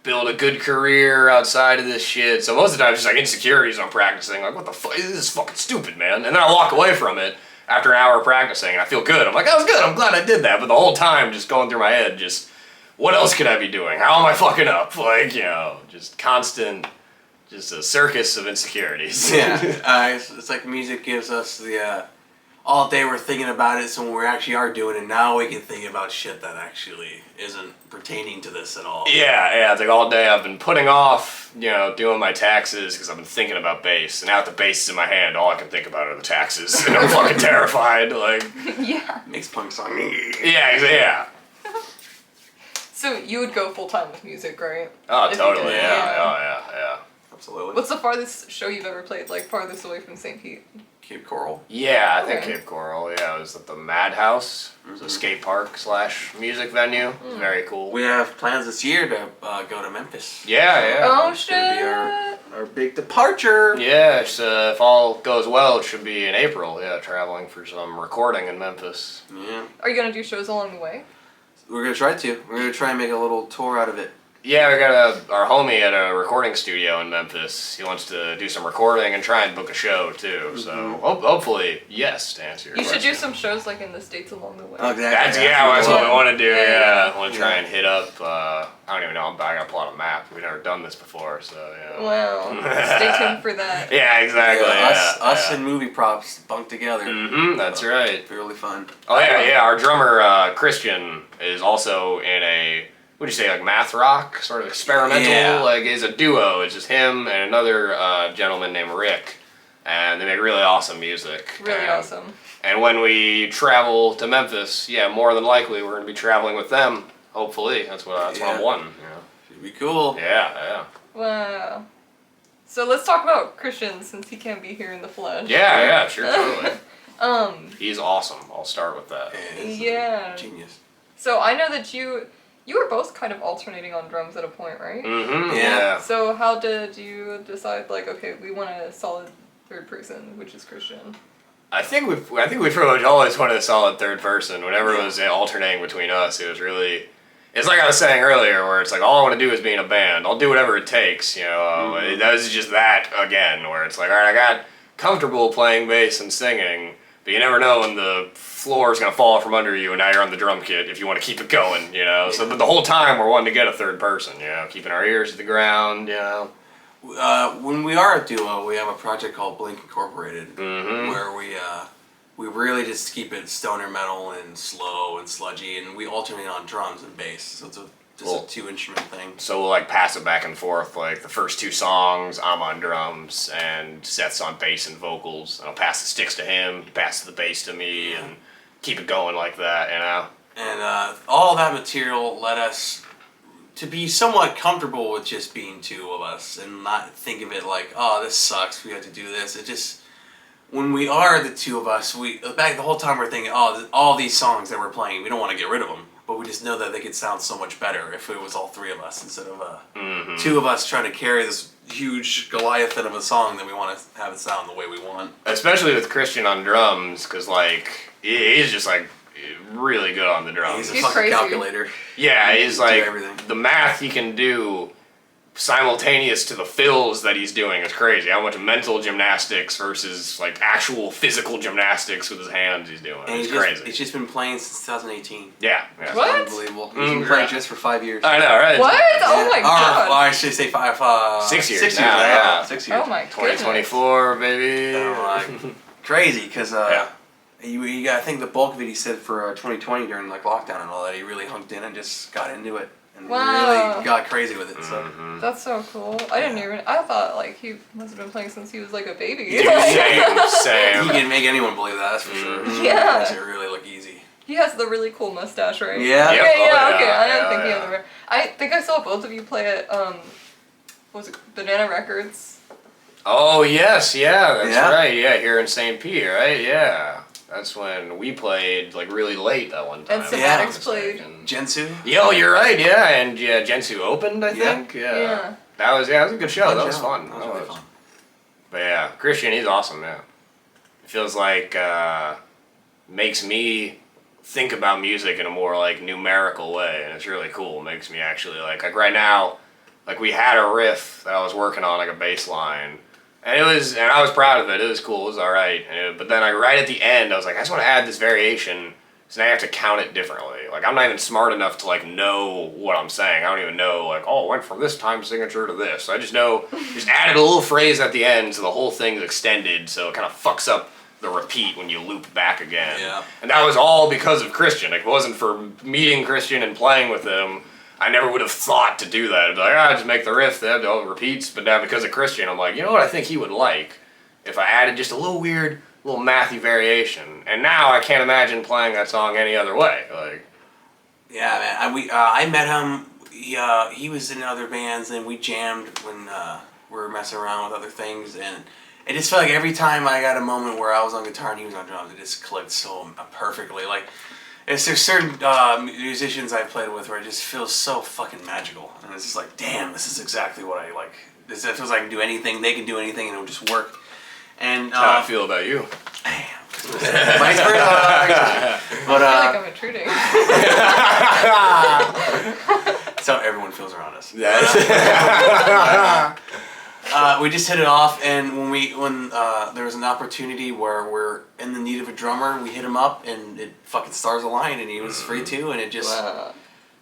build a good career outside of this shit. So most of the time it's just insecurities I'm practicing. What the fuck? This is fucking stupid, man. And then I walk away from it after an hour of practicing and I feel good. I'm like, that was good. I'm glad I did that. But the whole time just going through my head, just what else could I be doing? How am I fucking up? Just constant, just a circus of insecurities. Yeah, it's like music gives us the all day we're thinking about it, so when we actually are doing it, now we can think about shit that actually isn't pertaining to this at all. Yeah, it's all day I've been putting off, doing my taxes because I've been thinking about bass, and now that the bass is in my hand, all I can think about are the taxes, and I'm fucking terrified, Yeah. Makes punk song. Yeah. So you would go full-time with music, right? Oh, If totally, you could, yeah. Absolutely. What's the farthest show you've ever played, farthest away from St. Pete? Cape Coral. Yeah, I think Okay. Cape Coral, it was at the Madhouse. It was a skate park / music venue. It was very cool. We have plans this year to go to Memphis. Yeah. Oh, It's shit! gonna be our big departure. Yeah, if all goes well, it should be in April, traveling for some recording in Memphis. Yeah. Are you gonna do shows along the way? We're gonna try to. We're gonna try and make a little tour out of it. Yeah, we got our homie at a recording studio in Memphis. He wants to do some recording and try and book a show too. So hopefully, yes, to answer your You question. should do some shows like in the States along the way. Oh, exactly. That's what we want to do. Yeah. I want to try and hit up. I don't even know. I got to pull out a map. We've never done this before, so yeah. Wow. Stay tuned for that. Yeah, exactly. Us and movie props bunked together. That's right. Really fun. Oh yeah. Our drummer Christian is also in a. What do you say, like math rock, sort of experimental, like is a duo. It's just him and another gentleman named Rick, and they make really awesome music. Really awesome. And when we travel to Memphis, more than likely we're gonna be traveling with them. Hopefully, that's what I'm wanting. Should be cool. Yeah. Wow. So let's talk about Christian since he can't be here in the flesh. Yeah, sure, totally. He's awesome. I'll start with that. Yeah. Genius. So I know that you were both kind of alternating on drums at a point, right? Mm-hmm. Yeah. So how did you decide, like, okay, we want a solid third person, which is Christian? I think we pretty much always wanted a solid third person. Whenever it was alternating between us, it was really. It's like I was saying earlier, where it's like all I want to do is be in a band. I'll do whatever it takes, That was just that again, where it's like, all right, I got comfortable playing bass and singing, but you never know when the floor is gonna fall from under you, and now you're on the drum kit if you want to keep it going, So, but the whole time we're wanting to get a third person, keeping our ears to the ground, When we are a duo, we have a project called Blink Incorporated, where we really just keep it stoner metal and slow and sludgy, and we alternate on drums and bass. So it's a 2-instrument thing. So we'll like pass it back and forth. Like the first 2 songs, I'm on drums and Seth's on bass and vocals. And I'll pass the sticks to him, he passes the bass to me, and keep it going like that, And all that material led us to be somewhat comfortable with just being 2 of us and not think of it like, oh, this sucks, we have to do this. It just, when we are the 2 of us, the whole time we're thinking, oh, all these songs that we're playing, we don't want to get rid of them. But we just know that they could sound so much better if it was all 3 of us instead of 2 of us trying to carry this huge Goliathan of a song that we want to have it sound the way we want. Especially with Christian on drums, because like he's just like really good on the drums. He's a fucking calculator. Yeah, he's like everything. The math he can do simultaneous to the fills that he's doing is crazy. How much mental gymnastics versus like actual physical gymnastics with his hands he's doing. And it's crazy. He's just been playing since 2018. Yeah. What? Unbelievable. He's been playing just for 5 years. I know, right? What? Oh my god. I should say 6 years. 6 years. Now, yeah. 6 years. Oh my goodness. 2024, baby. Crazy, because you got, I think the bulk of it he said for 2020 during like lockdown and all that, he really hunked in and just got into it and really got crazy with it. So that's so cool. I thought like he must have been playing since he was like a baby. Dude, same. He can make anyone believe that, that's for sure. Yeah. Makes it really look easy. He has the really cool mustache, right? Yeah. Yep. Okay. I didn't Yeah, think he yeah. had the. I think I saw both of you play at what was it, Banana Records? Oh yes, that's Yeah. right. Yeah, here in St. Pete, right? Yeah. That's when we played like really late that one time. And Somatics played. Gensu? Yo, you're right, yeah, and Gensu opened, I think. Yeah. That was a good show. That was fun. That was really fun. But yeah, Christian, he's awesome, yeah. It feels like makes me think about music in a more like numerical way, and it's really cool. It makes me actually like right now, like we had a riff that I was working on, like a bass line. And I was proud of it. It was cool. It was all right. But then, like right at the end, I was like, I just want to add this variation. So now I have to count it differently. Like I'm not even smart enough to like know what I'm saying. I don't even know like, oh, it went from this time signature to this. I just know, just added a little phrase at the end, so the whole thing's extended. So it kind of fucks up the repeat when you loop back again. Yeah. And that was all because of Christian. Like, it wasn't for meeting Christian and playing with him. I never would have thought to do that. I'd be like, just make the riff, they have all the repeats. But now because of Christian, I'm like, you know what I think he would like? If I added just a little weird, little mathy variation. And now I can't imagine playing that song any other way. Like, yeah, man. I met him. He was in other bands, and we jammed when we were messing around with other things. And it just felt like every time I got a moment where I was on guitar and he was on drums, it just clicked so perfectly. Like, there's certain musicians I've played with where it just feels so fucking magical. And it's just like, damn, this is exactly what I like. It feels like I can do anything, they can do anything, and it'll just work. And that's how I feel about you. Damn. Vice versa. But, I feel like I'm intruding. That's how everyone feels around us. That's We just hit it off, and when there was an opportunity where we're in the need of a drummer, we hit him up, and it fucking stars aligned, and he was free too, and it just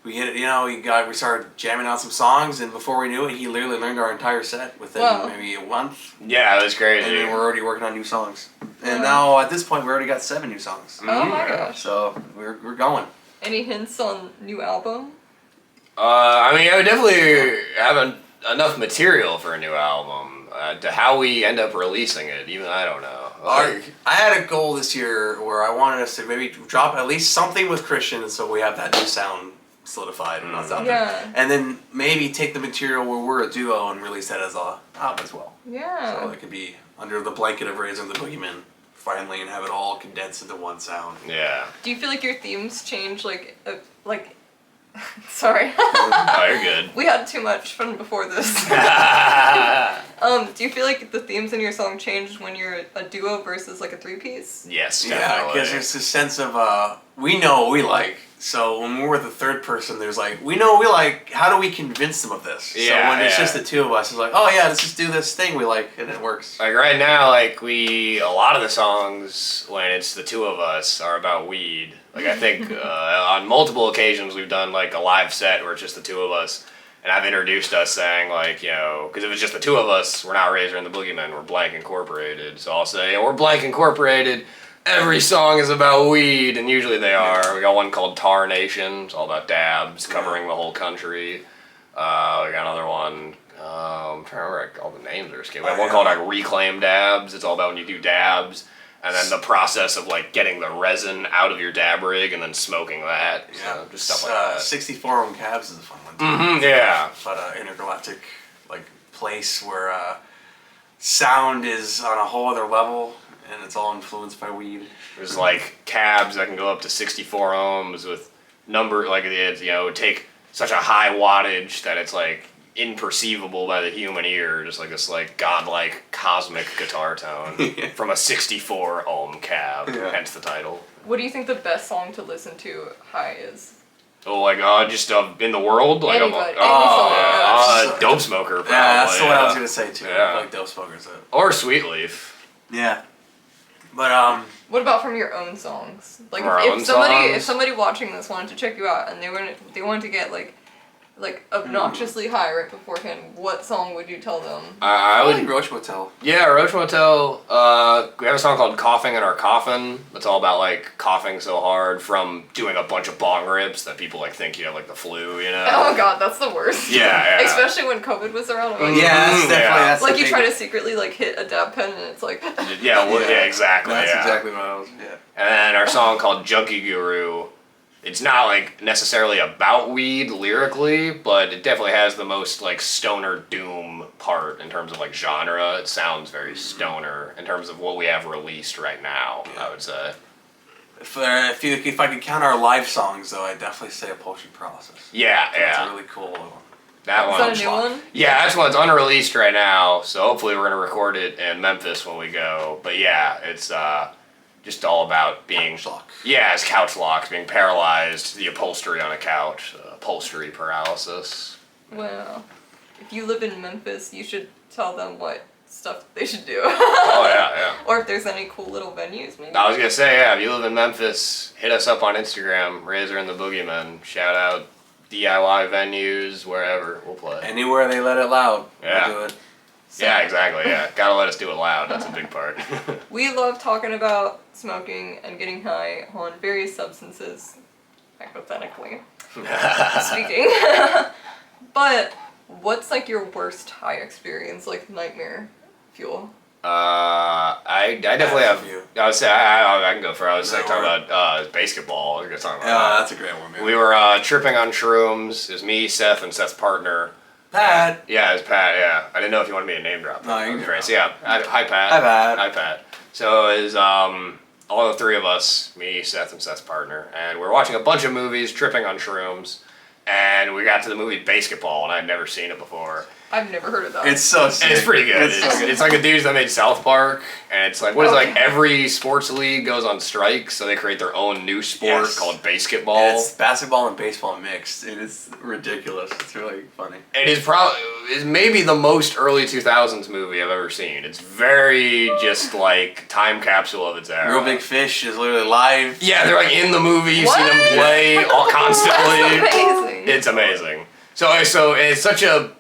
we hit it. We started jamming out some songs, and before we knew it, he literally learned our entire set within maybe a month. Yeah, it was crazy. And then we're already working on new songs, and now at this point, we already got 7 new songs. Oh my gosh! So we're going. Any hints on new album? I mean, I would definitely have enough material for a new album. To how we end up releasing it, even I don't know. I had a goal this year where I wanted us to maybe drop at least something with Christian, so we have that new sound solidified and that's out there. And then maybe take the material where we're a duo and release that as a album as well. Yeah. So it could be under the blanket of Razor and the Boogiemen finally, and have it all condensed into one sound. Yeah. Do you feel like your themes change like? Sorry. Oh, you're good. We had too much fun before this. Do you feel like the themes in your song changed when you're a duo versus like a 3-piece? Yes, Yeah, definitely. because there's this sense of we know what we like. So when we're the third person, there's like, we know what we like. How do we convince them of this? Yeah, so when it's yeah. just the two of us, it's like, oh yeah, let's just do this thing we like, and it works. Like right now, like a lot of the songs when it's the two of us are about weed. Like I think on multiple occasions we've done like a live set where it's just the two of us, and I've introduced us saying like, because if it's just the two of us, we're not Razor and the Boogiemen, we're Blank Incorporated. So I'll say, we're Blank Incorporated. Every song is about weed, and usually they are. We got one called Tar Nation. It's all about dabs, covering the whole country. We got another one. I'm trying to remember all the names are escaping. We have one called like Reclaim Dabs. It's all about when you do dabs, and then the process of like getting the resin out of your dab rig and then smoking that. Yeah, So just stuff like that. 64 ohm cabs is a fun one too. Yeah. But intergalactic like place where sound is on a whole other level. And it's all influenced by weed. There's like cabs that can go up to 64 ohms with it take such a high wattage that it's like imperceivable by the human ear, just like this like godlike cosmic guitar tone from a 64 ohm cab, hence the title. What do you think the best song to listen to high is? Oh, like just in the world, like Anybody, Dope Smoker, probably. Yeah, that's what I was gonna say too. Yeah. Like Dope Smoker's or Sweet Leaf. Yeah. But what about from your own songs? Like if somebody watching this wanted to check you out and they wanted to get like obnoxiously high right beforehand, what song would you tell them? I would. like Roach Motel. Yeah, Roach Motel. We have a song called Coughing in Our Coffin. That's all about like coughing so hard from doing a bunch of bong rips that people like think you have like the flu, Oh god, that's the worst. Yeah. Especially when COVID was around. Yeah, that's definitely that's like the you big- try to secretly like hit a dab pen and it's like exactly. That's exactly what I was. Yeah. And then our song called Junkie Guru. It's not like necessarily about weed lyrically, but it definitely has the most like stoner doom part in terms of like genre. It sounds very stoner in terms of what we have released right now, I would say. If I could count our live songs though, I'd definitely say Upulsion Paralysis. Yeah. That's a really cool one. That one. Is that a new one? Yeah, that's one that's unreleased right now, so hopefully we're gonna record it in Memphis when we go. But yeah, it's just all about being Couch lock. Yeah, it's couch locks, being paralyzed, the upholstery on a couch, upholstery paralysis. Well, if you live in Memphis, you should tell them what stuff they should do. Oh yeah. Or if there's any cool little venues, maybe. I was gonna say, if you live in Memphis, hit us up on Instagram, Razor and the Boogiemen. Shout out DIY venues, wherever, we'll play. Anywhere they let it loud, Yeah. we'll do it. Yeah, exactly, Gotta let us do it loud, that's a big part. We love talking about smoking and getting high on various substances, hypothetically speaking. But what's like your worst high experience, like nightmare fuel? I definitely have. I would say I can go for. I was like talking about basketball. I was gonna talk about. Yeah, that's a great one, man. We were tripping on shrooms. It was me, Seth, and Seth's partner. Pat. Yeah, it was Pat. Yeah, I didn't know if you wanted me to name drop. No, you can Right. So yeah, hi Pat. Hi, Pat. Hi Pat. So it was all the three of us, me, Seth, and Seth's partner, and we were watching a bunch of movies, tripping on shrooms, and we got to the movie Basketball, and I'd never seen it before. I've never heard of that. It's so sick. It's pretty good. It's like a dude that made South Park, and it's like, what is it, like Okay. every sports league goes on strike, so they create their own new sport called basketball. And it's basketball and baseball mixed. It is ridiculous. It's really funny. It is probably maybe the most early 2000s movie I've ever seen. It's very just like time capsule of its era. Real Big Fish is literally live. Yeah, they're like in the movie. You see What? them play all constantly. That's amazing. It's amazing. So it's such a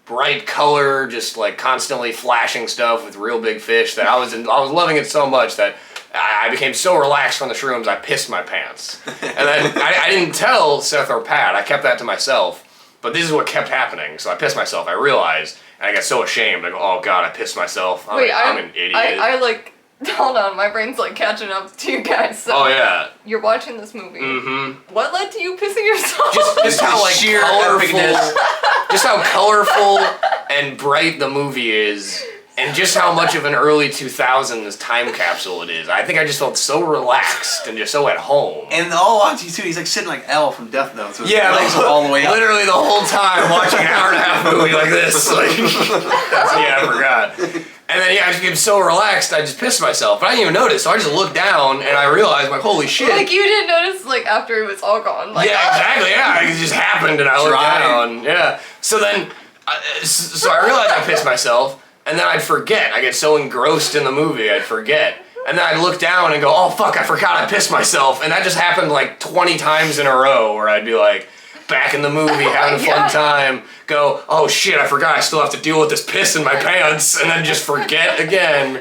bright color, just like constantly flashing stuff with Real Big Fish that I was loving it so much that I became so relaxed from the shrooms I pissed my pants. And then I didn't tell Seth or Pat. I kept that to myself. But this is what kept happening. So I pissed myself. I realized, and I got so ashamed. I go, oh god, I pissed myself. I'm an idiot. I like. Hold on, my brain's like catching up to you guys. So Oh yeah. you're watching this movie. Mm-hmm. What led to you pissing yourself? Just how like Sheer colorful, epicness. just how colorful and bright the movie is, and just how much of an early 2000s time capsule it is. I think I just felt so relaxed and just so at home. And all watching too, he's like sitting like L from Death Note. So his Yeah, legs like, are all the way up. literally the whole time watching an hour and a half movie like this. Like, I forgot. And then I just became so relaxed, I just pissed myself. But I didn't even notice, so I just looked down and I realized, like, holy shit. Like you didn't notice like after it was all gone. Like, Yeah, exactly. Yeah, it just happened, and I looked Dry. down. Yeah. So then, so I realized I pissed myself, and then I'd forget. I get so engrossed in the movie, I'd forget. And then I'd look down and go, "Oh fuck, I forgot I pissed myself." And that just happened like 20 times in a row, where I'd be like, back in the movie, having a fun time. Go, "Oh shit, I forgot. I still have to deal with this piss in my pants," and then just forget again.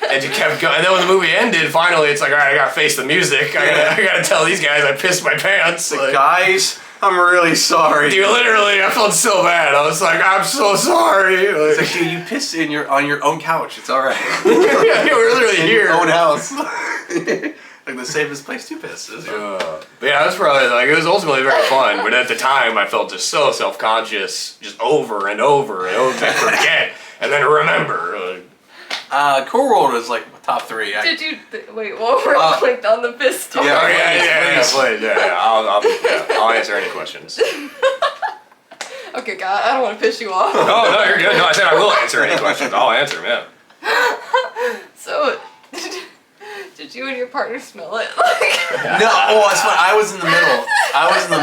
And you kept going. And then when the movie ended, finally, it's like, all right, I gotta face the music. I gotta tell these guys I pissed my pants. Like, Guys, I'm really sorry. dude, literally, I felt so bad. I was like, I'm so sorry. It's Like, like, dude, you pissed on your own couch. It's all right. yeah, we're literally In here. your own house. Like the safest place to piss is your... But yeah, it was probably like, it was ultimately very fun. But at the time, I felt just so self-conscious, just over and over and over to forget and then remember. Core World is like my top 3. Did you wait? Well, we're clicked on the piss story. Yeah. Oh yeah, Please. please, I'll answer any questions. Okay, God, I don't want to piss you off. Oh no, you're good. No, I said I will answer any questions. I'll answer them. Yeah. So, did you and your partner smell it? No, oh, it's fun. I was in the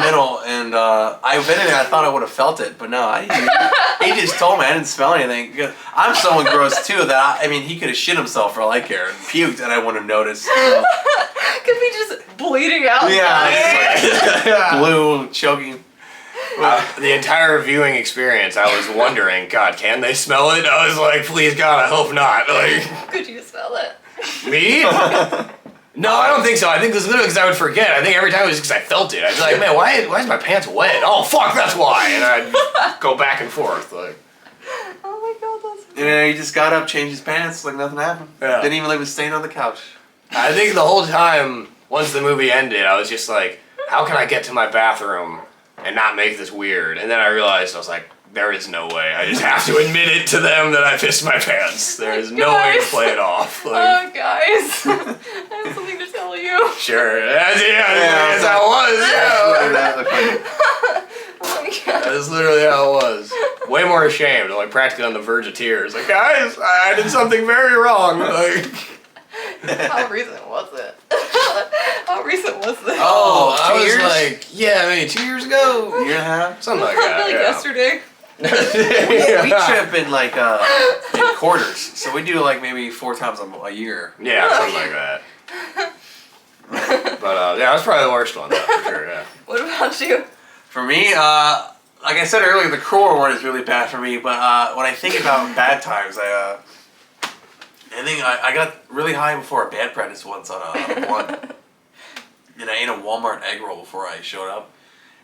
middle, and if anything, I thought I would have felt it, but no, he just told me I didn't smell anything. Because I'm so engrossed too that I mean, he could have shit himself for all I care and puked, and I wouldn't have noticed. So. Could be just bleeding out. Yeah, blue, choking. The entire viewing experience, I was wondering, God, can they smell it? I was like, please God, I hope not. Like, Could you smell it? me? No, I don't think so. I think it was literally because I would forget. I think every time it was because I felt it. I'd be like, man, why is my pants wet? Oh, fuck, that's why. And I'd go back and forth. Like, Oh my God, that's. You know, he just got up, changed his pants, like nothing happened. Yeah. Didn't even leave a stain on the couch. I think the whole time, once the movie ended, I was just like, how can I get to my bathroom and not make this weird? And then I realized, I was like, there is no way. I just have to admit it to them that I pissed my pants. There is no way to play it off. Like, Oh, guys, I have something to tell you. sure. That's how it was. Yeah. Oh my God. That is literally how it was. Way more ashamed. I'm like practically on the verge of tears. Like, guys, I did something very wrong. Like, How recent was it? How recent was this? Oh, I 2 was years? like, yeah, maybe 2 years ago. Year and a half. Something like that. Like yeah. yesterday. We trip in like in quarters, so we do like maybe 4 times a year. Yeah, something like that. But yeah, that's probably the worst one, though, for sure. Yeah. What about you? For me, like I said earlier, the core one is really bad for me. But when I think about bad times, I think I got really high before a band practice once on a blunt, and I ate a Walmart egg roll before I showed up.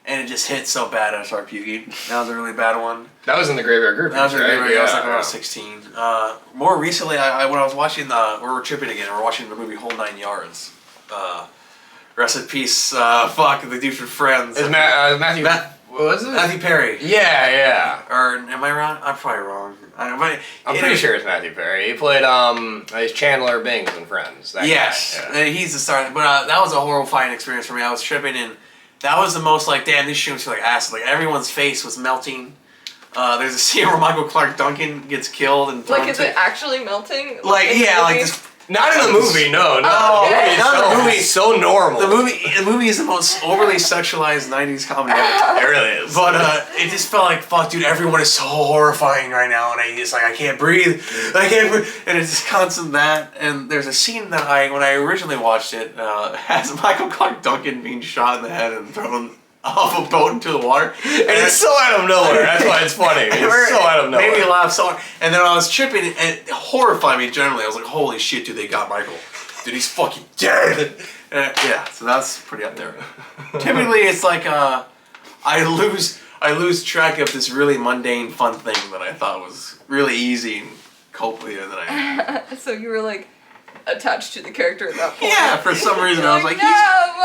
And it just hit so bad I started puking. That was a really bad one. That was in the Graveyard Group. That was a right? really I was like Yeah, when I was 16. More recently, I when I was watching we were tripping again. We were watching the movie Whole 9 Yards. Rest in peace. Fuck the dude from Friends. Is Matthew? What was it? Matthew Perry. Yeah. Or am I wrong? I'm probably wrong. I don't know, but I'm pretty sure it's Matthew Perry. He played he's Chandler Bings in Friends. That Yes, guy. Yeah. he's the star. But that was a horrifying experience for me. I was tripping and that was the most like, damn, these shrooms feel like acid. Like everyone's face was melting. There's a scene where Michael Clark Duncan gets killed and Like, is it actually melting? Like, in the yeah, like movie? this. Not in the movie, no. okay. The movie is so normal. The movie is the most overly sexualized '90s comedy ever. It really is. But it just felt like, fuck, dude, everyone is so horrifying right now, and I can't breathe, and it's just constant that. And there's a scene that when I originally watched it, has Michael Clark Duncan being shot in the head and thrown off a boat into the water, and it's so out of nowhere. That's why it's funny. It's so out of nowhere. Made me laugh so hard. And then I was tripping, and it horrified me generally. I was like, holy shit, dude, they got Michael. Dude, he's fucking dead. And, yeah, so that's pretty up there. Typically, it's like I lose track of this really mundane, fun thing that I thought was really easy and cope with, and then I. So you were like attached to the character at that point. Yeah, for some reason I was like,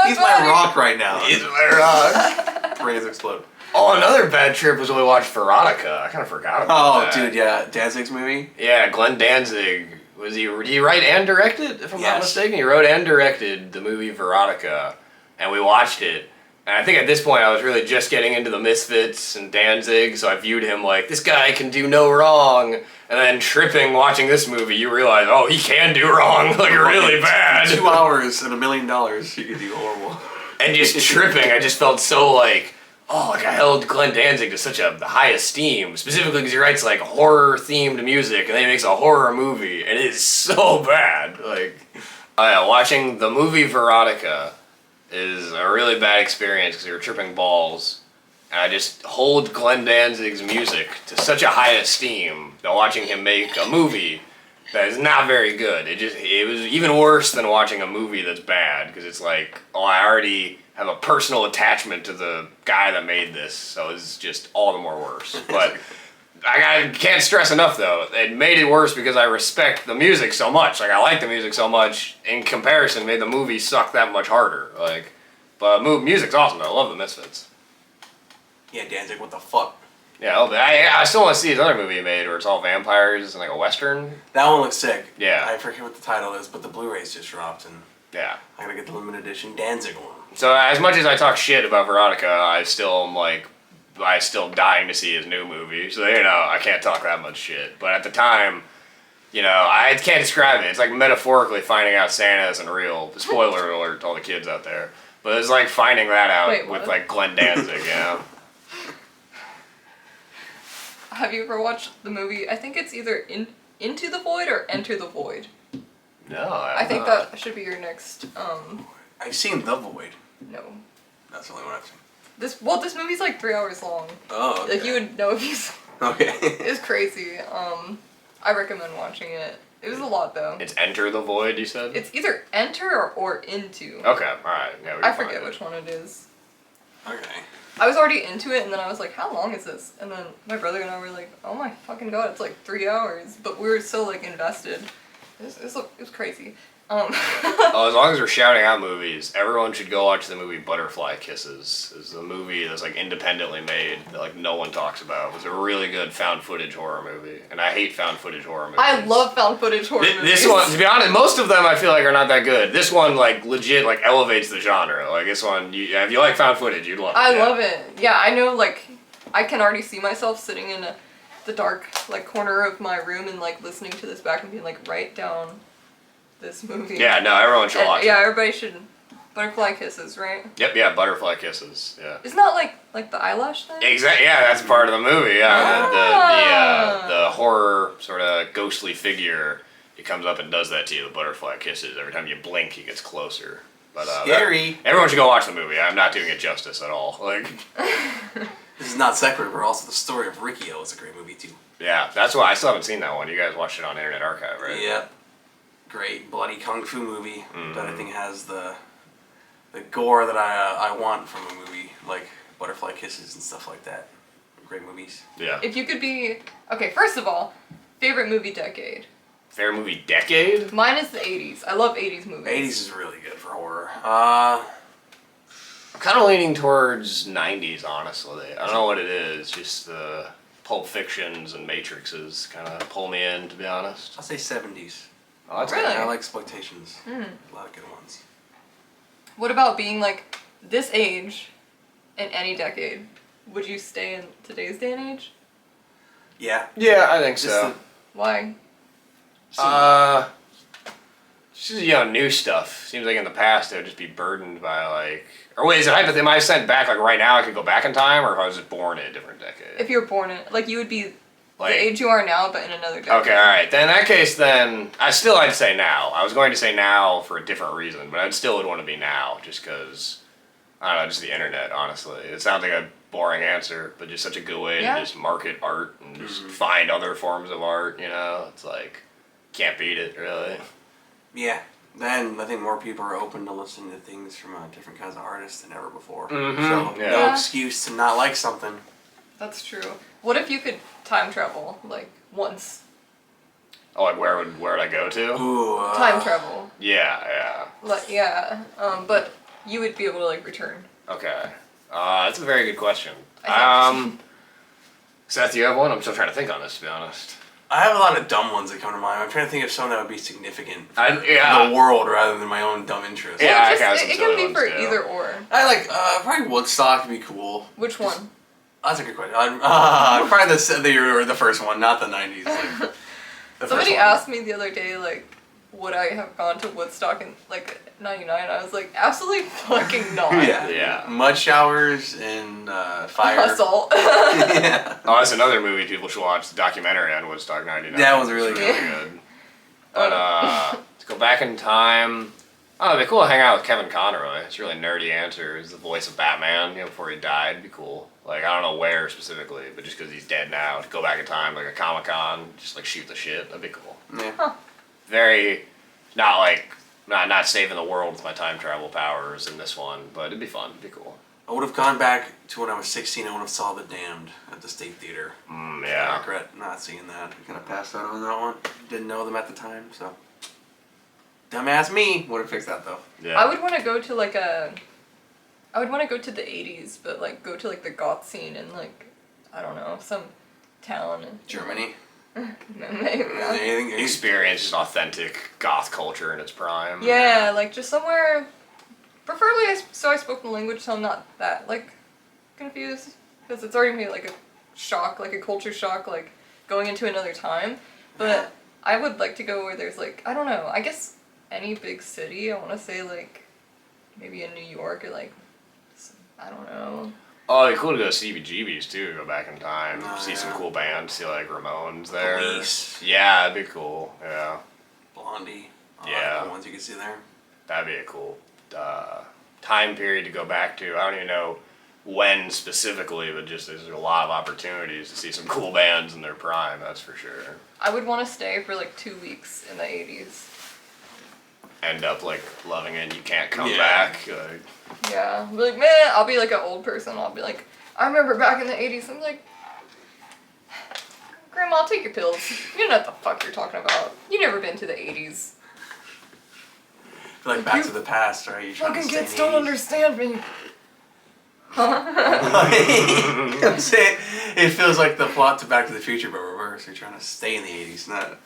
he's my rock right now. He's my rock. Brains explode. Oh, another bad trip was when we watched Veronica. I kind of forgot about that. Oh, dude, yeah, Danzig's movie. Yeah, Glenn Danzig. Did he write and direct it, if I'm not mistaken? He wrote and directed the movie Veronica, and we watched it. And I think at this point I was really just getting into the Misfits and Danzig, so I viewed him like, this guy can do no wrong. And then tripping watching this movie, you realize, oh, he can do wrong, like really bad. 2 hours and $1 million, he could do horrible. And just tripping, I just felt so like, oh, like I held Glenn Danzig to such a high esteem, specifically because he writes like horror-themed music, and then he makes a horror movie, and it is so bad. Like, watching the movie Veronica is a really bad experience because you're tripping balls. And I just hold Glenn Danzig's music to such a high esteem that watching him make a movie that is not very good. It was even worse than watching a movie that's bad, because it's like, oh, I already have a personal attachment to the guy that made this, so it's just all the more worse. But I can't stress enough, though, it made it worse because I respect the music so much. Like, I like the music so much. In comparison, made the movie suck that much harder. Like, but music's awesome, though. I love the Misfits. Yeah, Danzig, what the fuck? Yeah, I still want to see his other movie he made where it's all vampires and like a western. That one looks sick. Yeah. I forget what the title is, but the Blu-rays just dropped, and yeah, I gotta get the limited edition Danzig one. So as much as I talk shit about Veronica, I still dying to see his new movie. So I can't talk that much shit. But at the time, I can't describe it. It's like metaphorically finding out Santa isn't real. Spoiler alert to all the kids out there. But it's like finding that out with like Glenn Danzig, Have you ever watched the movie? I think it's either Into the Void or Enter the Void. No, I think that should be your next. I've seen The Void. No. That's the only one I've seen. This movie's like 3 hours long. Oh. Okay. Like you would know if you saw. Okay. It's crazy. I recommend watching it. It was a lot though. It's Enter the Void, you said? It's either Enter or Into. Okay, alright. Yeah, I forget which one it is. Okay. I was already into it, and then I was like, how long is this? And then my brother and I were like, oh my fucking god, it's like 3 hours. But we were so like invested. It was crazy. Oh, as long as we're shouting out movies, everyone should go watch the movie Butterfly Kisses. It's a movie that's like independently made that like no one talks about. It's a really good found footage horror movie, and I hate found footage horror movies. I love found footage horror movies. This one, to be honest, most of them I feel like are not that good. This one like legit like elevates the genre. Like this one, if you like found footage, you'd love it. I love it. Yeah, I know. Like, I can already see myself sitting in the dark like corner of my room and like listening to this back and being like, write down this movie. Yeah, no, everyone should watch it. Yeah, everybody should. Butterfly Kisses, right? Yep, yeah, Butterfly Kisses, yeah. Isn't that like the eyelash thing? Exactly, yeah, that's part of the movie, yeah. The horror sort of ghostly figure, he comes up and does that to you, the Butterfly Kisses. Every time you blink, he gets closer. But scary. Everyone should go watch the movie. I'm not doing it justice at all. Like, this is not separate, but also the story of Rikio is a great movie too. Yeah, that's why I still haven't seen that one. You guys watched it on Internet Archive, right? Yep. Great bloody kung fu movie that I think has the gore that I want from a movie, like Butterfly Kisses and stuff like that. Great movies. Yeah. If you could be... Okay, first of all, favorite movie decade? Favorite movie decade? Mine is the 80s. I love 80s movies. 80s is really good for horror. I'm kind of leaning towards 90s, honestly. I don't know what it is, just the Pulp Fictions and Matrixes kind of pull me in, to be honest. I'll say 70s. Oh, that's Really? good. I like exploitations. A lot of good ones. What about being like this age in any decade? Would you stay in today's day and age? Yeah. Yeah, I think so. Why? Just, new stuff. Seems like in the past it would just be burdened by like. Or wait, is it hypothetical? Am I sent back like right now? I could go back in time, or if I was just born in a different decade? If you were born in, like, you would be Like, the age you are now, but in another decade. okay, all right. Then in that case, I'd say now. I was going to say now for a different reason, but I still would want to be now, just because I don't know, just the internet. Honestly, it sounds like a boring answer, but just such a good way to just market art and just find other forms of art. It's like can't beat it, really. Yeah. Then I think more people are open to listening to things from different kinds of artists than ever before. Mm-hmm. So no excuse to not like something. That's true. What if you could time travel, like, once? Oh, like where would I go to? Ooh. Time travel. Yeah. Like, yeah. But you would be able to, like, return. Okay. That's a very good question. I Seth, do you have one? I'm still trying to think on this, to be honest. I have a lot of dumb ones that come to mind. I'm trying to think of some that would be significant for Yeah. the world rather than my own dumb interests. Yeah, I got it some can silly be ones, for too. either or. I like probably Woodstock would be cool. Which one? That's a good question. Probably the first one, not the 90s. Like, the Somebody first one. asked me the other day, like, would I have gone to Woodstock in, like, 99? I was like, absolutely fucking not. Yeah. Mud showers and fire. Assault. Yeah. Oh, that's another movie people should watch. The documentary on Woodstock '99. That was really It's good. good. But to go back in time, it'd be cool to hang out with Kevin Conroy. It's a really nerdy answer. He's the voice of Batman. Before he died, it'd be cool. Like I don't know where specifically, but just because he's dead now, to go back in time like a Comic-Con, just like shoot the shit. That'd be cool. Yeah. Very, not saving the world with my time travel powers in this one, but it'd be fun. It'd be cool. I would have gone back to when I was 16. I would have saw The Damned at the State Theater. I Yeah. regret not seeing that. I kind of passed out on that one. Didn't know them at the time, so. Dumbass me would have fixed that though. Yeah. I would want to go to, like, I would want to go to the 80s, but, like, go to, like, the goth scene in, like, I don't know, some town in Germany. Maybe. Anything? Experience just authentic goth culture in its prime. Yeah, like, just somewhere, preferably so I spoke the language, so I'm not that, like, confused, because it's already made, like, a shock, like, a culture shock, like, going into another time, but I would like to go where there's, like, I don't know, I guess any big city. I want to say, like, maybe in New York or, like, I don't know. Oh, it'd be cool to go to CBGB's too, go back in time, Oh, see some yeah. cool bands, see like Ramones there. Police. Yeah, that'd be cool. Yeah, Blondie. Yeah. The ones you can see there. that'd be a cool time period to go back to. I don't even know when specifically, but just there's a lot of opportunities to see some cool bands in their prime, that's for sure. I would want to stay for, like, 2 weeks in the 80s. End up like loving it, you can't come Yeah. back. Like, Yeah. Be like, man, I'll be, like, an old person. I'll be like, I remember back in the 80s. I'm like, Grandma, take your pills. You know what the fuck you're talking about. You never been to the 80s. I feel like Back to the Past, right? You're trying to Fucking stay kids in the don't 80s. understand me. I'm saying it feels like the plot to Back to the Future, but reverse. You're trying to stay in the 80s, not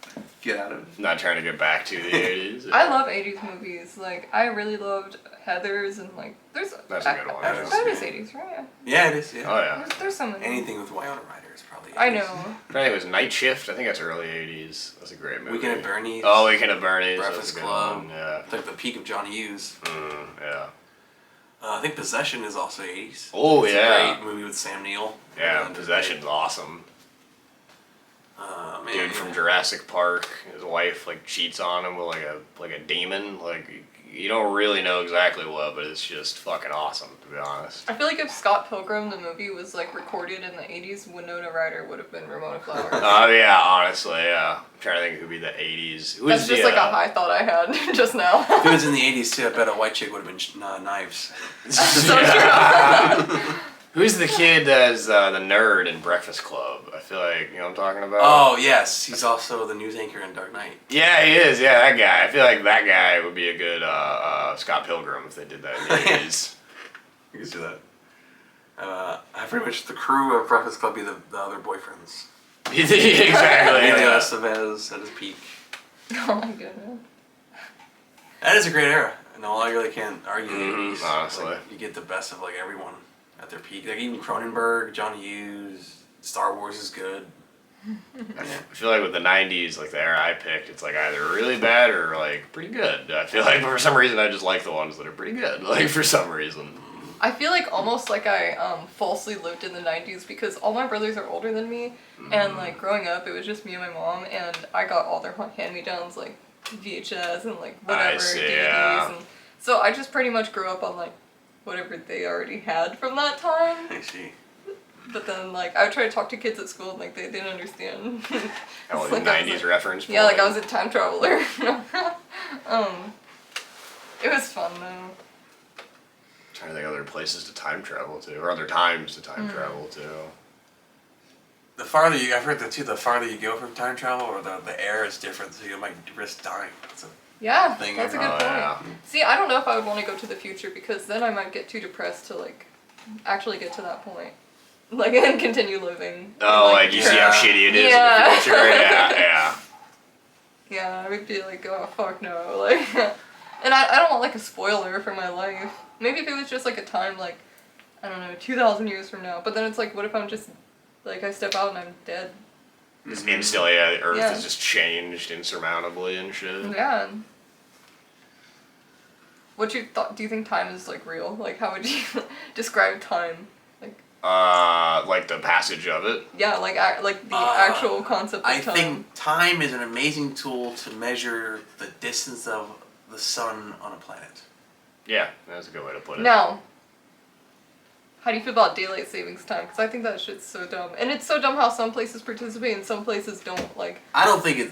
get out of it. not trying to get back to the 80s. I love 80s movies. Like, I really loved Heathers and, like, there's... That's a good one. Heathers. That is 80s, right? Yeah, it is, yeah. Oh yeah. There's so many. Anything with Winona Ryder is probably 80s. I know. I think it was Night Shift. I think that's early 80s. That's a great movie. Weekend at Bernie's. Oh, Weekend at Bernie's. Breakfast That's a good Club. one. Yeah. It's like the peak of Johnny Hughes. Yeah. I think Possession is also 80s. Oh, It's yeah. a great movie with Sam Neill. Yeah, And, Possession's awesome. Man. Dude from Jurassic Park, his wife like cheats on him with like a demon. Like you don't really know exactly what, but it's just fucking awesome to be honest. I feel like if Scott Pilgrim, the movie, was, like, recorded in the 80s, Winona Ryder would have been Ramona Flowers. Oh yeah, honestly, yeah. I'm trying to think who'd be the 80s. Who's That's just, the, like, a high thought I had just now. If it was in the 80s too, I bet a white chick would have been Knives. So true. Who's the kid that's the nerd in Breakfast Club? I feel like you know what I'm talking about. Oh, yes. He's also the news anchor in Dark Knight. Yeah, he is. Yeah, that guy. I feel like that guy would be a good Scott Pilgrim if they did that in the 80s. You can do that. I pretty much the crew of Breakfast Club be the other boyfriends. Exactly. Emilio Yeah. Estevez at his peak. Oh my goodness. That is a great era. No, I really can't argue the 80s. honestly. Like, you get the best of like everyone at their peak. Like even Cronenberg, John Hughes, Star Wars is good. I feel like with the 90s, like the era I picked, it's like either really bad or like pretty good. I feel like for some reason I just like the ones that are pretty good, like for some reason. I feel like almost like I falsely lived in the 90s because all my brothers are older than me, and like growing up it was just me and my mom, and I got all their hand-me-downs like VHS and like whatever DVDs, and so I just pretty much grew up on like whatever they already had from that time. I see. But then like I would try to talk to kids at school and like they didn't understand. Oh, the like 90s reference. Yeah, like I was a time traveler. It was fun though. Trying to think of other places to time travel to, or other times to time travel to. The farther you, I've heard that too, the farther you go from time travel, or the air is different, so you might risk dying. That's a thing. That's a good point. Yeah. See, I don't know if I would want to go to the future because then I might get too depressed to like actually get to that point. Like, and continue living. Oh, like you see how shitty it is in the future? Yeah. Yeah, I would be like, oh, fuck no. Like, and I don't want like a spoiler for my life. Maybe if it was just like a time like, I don't know, 2,000 years from now. But then it's like, what if I'm just, like, I step out and I'm dead? And still, the Earth has just changed insurmountably and shit. Yeah. What do you think time is like real? Like, how would you describe time? Like the passage of it. Yeah, like the actual concept of time. I think time is an amazing tool to measure the distance of the sun on a planet. Yeah, that's a good way to put it. Now, how do you feel about daylight savings time? Because I think that shit's so dumb. And it's so dumb how some places participate and some places don't, like... I don't think it's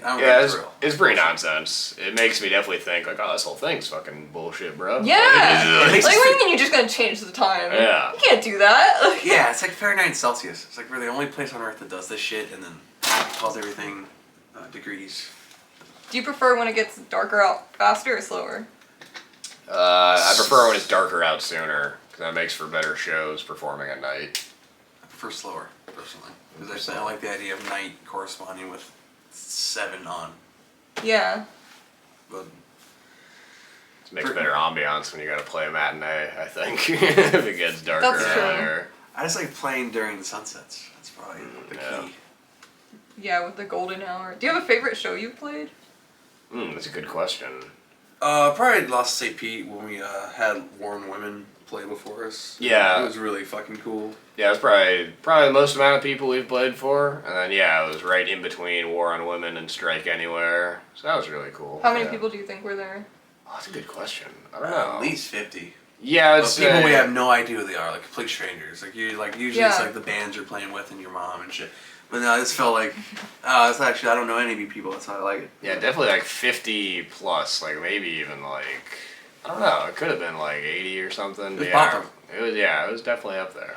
real. It's pretty nonsense. It makes me definitely think, like, oh, this whole thing's fucking bullshit, bro. Yeah! Like, what do you mean you're just gonna change the time? Yeah. You can't do that. Yeah, it's like Fahrenheit and Celsius. It's like we're the only place on Earth that does this shit and then calls everything degrees. Do you prefer when it gets darker out faster or slower? I prefer when it's darker out sooner, because that makes for better shows performing at night. I prefer slower, personally. Because I like the idea of night corresponding with 7 on. Yeah. But It makes better ambiance when you gotta play a matinee, I think, if it gets darker That's true. earlier. I just like playing during the sunsets. That's probably the key. Yeah, with the golden hour. Do you have a favorite show you've played? That's a good question. Probably Lost St. Pete when we had Warren Women play before us. Yeah. It was really fucking cool. Yeah, it was probably the most amount of people we've played for. And then, it was right in between War on Women and Strike Anywhere. So that was really cool. How many people do you think were there? Oh, that's a good question. I don't know. At least 50. Yeah, it's people we have no idea who they are, like complete strangers. Usually it's like the bands you're playing with and your mom and shit. But no, this felt like, it's actually, I don't know any of you people, that's how I like it. Yeah, definitely like 50 plus, like maybe even like, I don't know, it could have been like 80 or something. It was popping. It was definitely up there.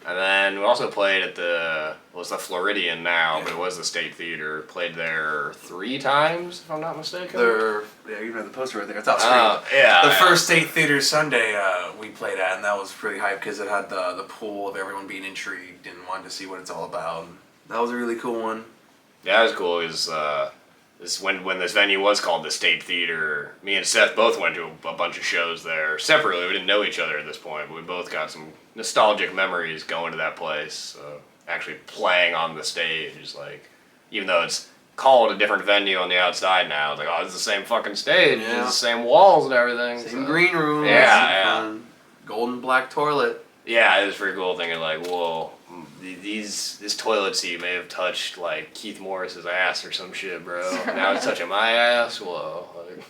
And then we also played at the Floridian now, but it was the State Theater. Played there 3 times, if I'm not mistaken. You have the poster right there. It's off screen. The first State Theater Sunday we played at, and that was pretty hype because it had the pool of everyone being intrigued and wanting to see what it's all about. That was a really cool one. Yeah, that was cool. It was when this venue was called the State Theater. Me and Seth both went to a bunch of shows there separately. We didn't know each other at this point, but we both got some nostalgic memories going to that place. Actually playing on the stage is like, even though it's called a different venue on the outside now, it's like, oh, it's the same fucking stage. Yeah. It's the same walls and everything. Same green room. Yeah. Golden black toilet. Yeah, it was pretty cool thinking like, whoa, this toilet seat may have touched like Keith Morris's ass or some shit, bro. Now it's touching my ass. Whoa. Like,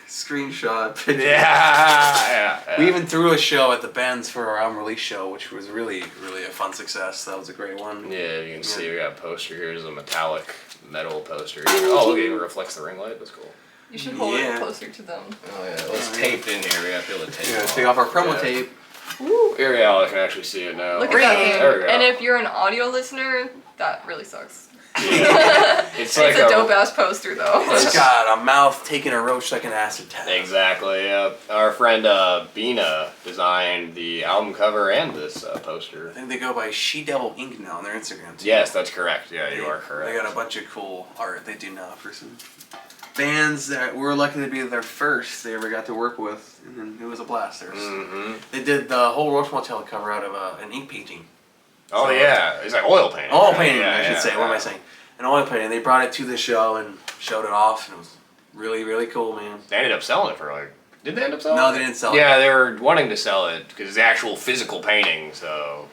screenshot picture. Yeah. We even threw a show at the Bends for our album release show, which was really, really a fun success. That was a great one. Yeah, you can see we got a poster here. There's a metallic metal poster. Oh, look, it reflects the ring light. That's cool. You should hold it closer to them. Oh yeah, let's tape in here. We gotta feel the tape. Yeah, take off our promo tape. Woo. Here, yeah, I can actually see it now. Look at that thing. There we go. And if you're an audio listener, that really sucks. It's like a dope ass poster though. It's got a mouth taking a roach like an acid tap. Exactly. Yeah. Our friend Bina designed the album cover and this poster. I think they go by She Devil Ink now on their Instagram too. Yes, that's correct. Yeah, you are correct. They got a bunch of cool art they do now for some bands that we're lucky to be their first they ever got to work with, and it was a blast. They did the whole Roach Motel cover out of an ink painting. Oh So, yeah, it's like oil painting. Oil right? painting, Yeah, I should yeah, say. What am I saying? An oil painting. They brought it to the show and showed it off, and it was really, really cool, man. They ended up selling it for like. Did they end up selling it? No, they didn't sell it. Yeah, they were wanting to sell it because it's the actual physical painting. So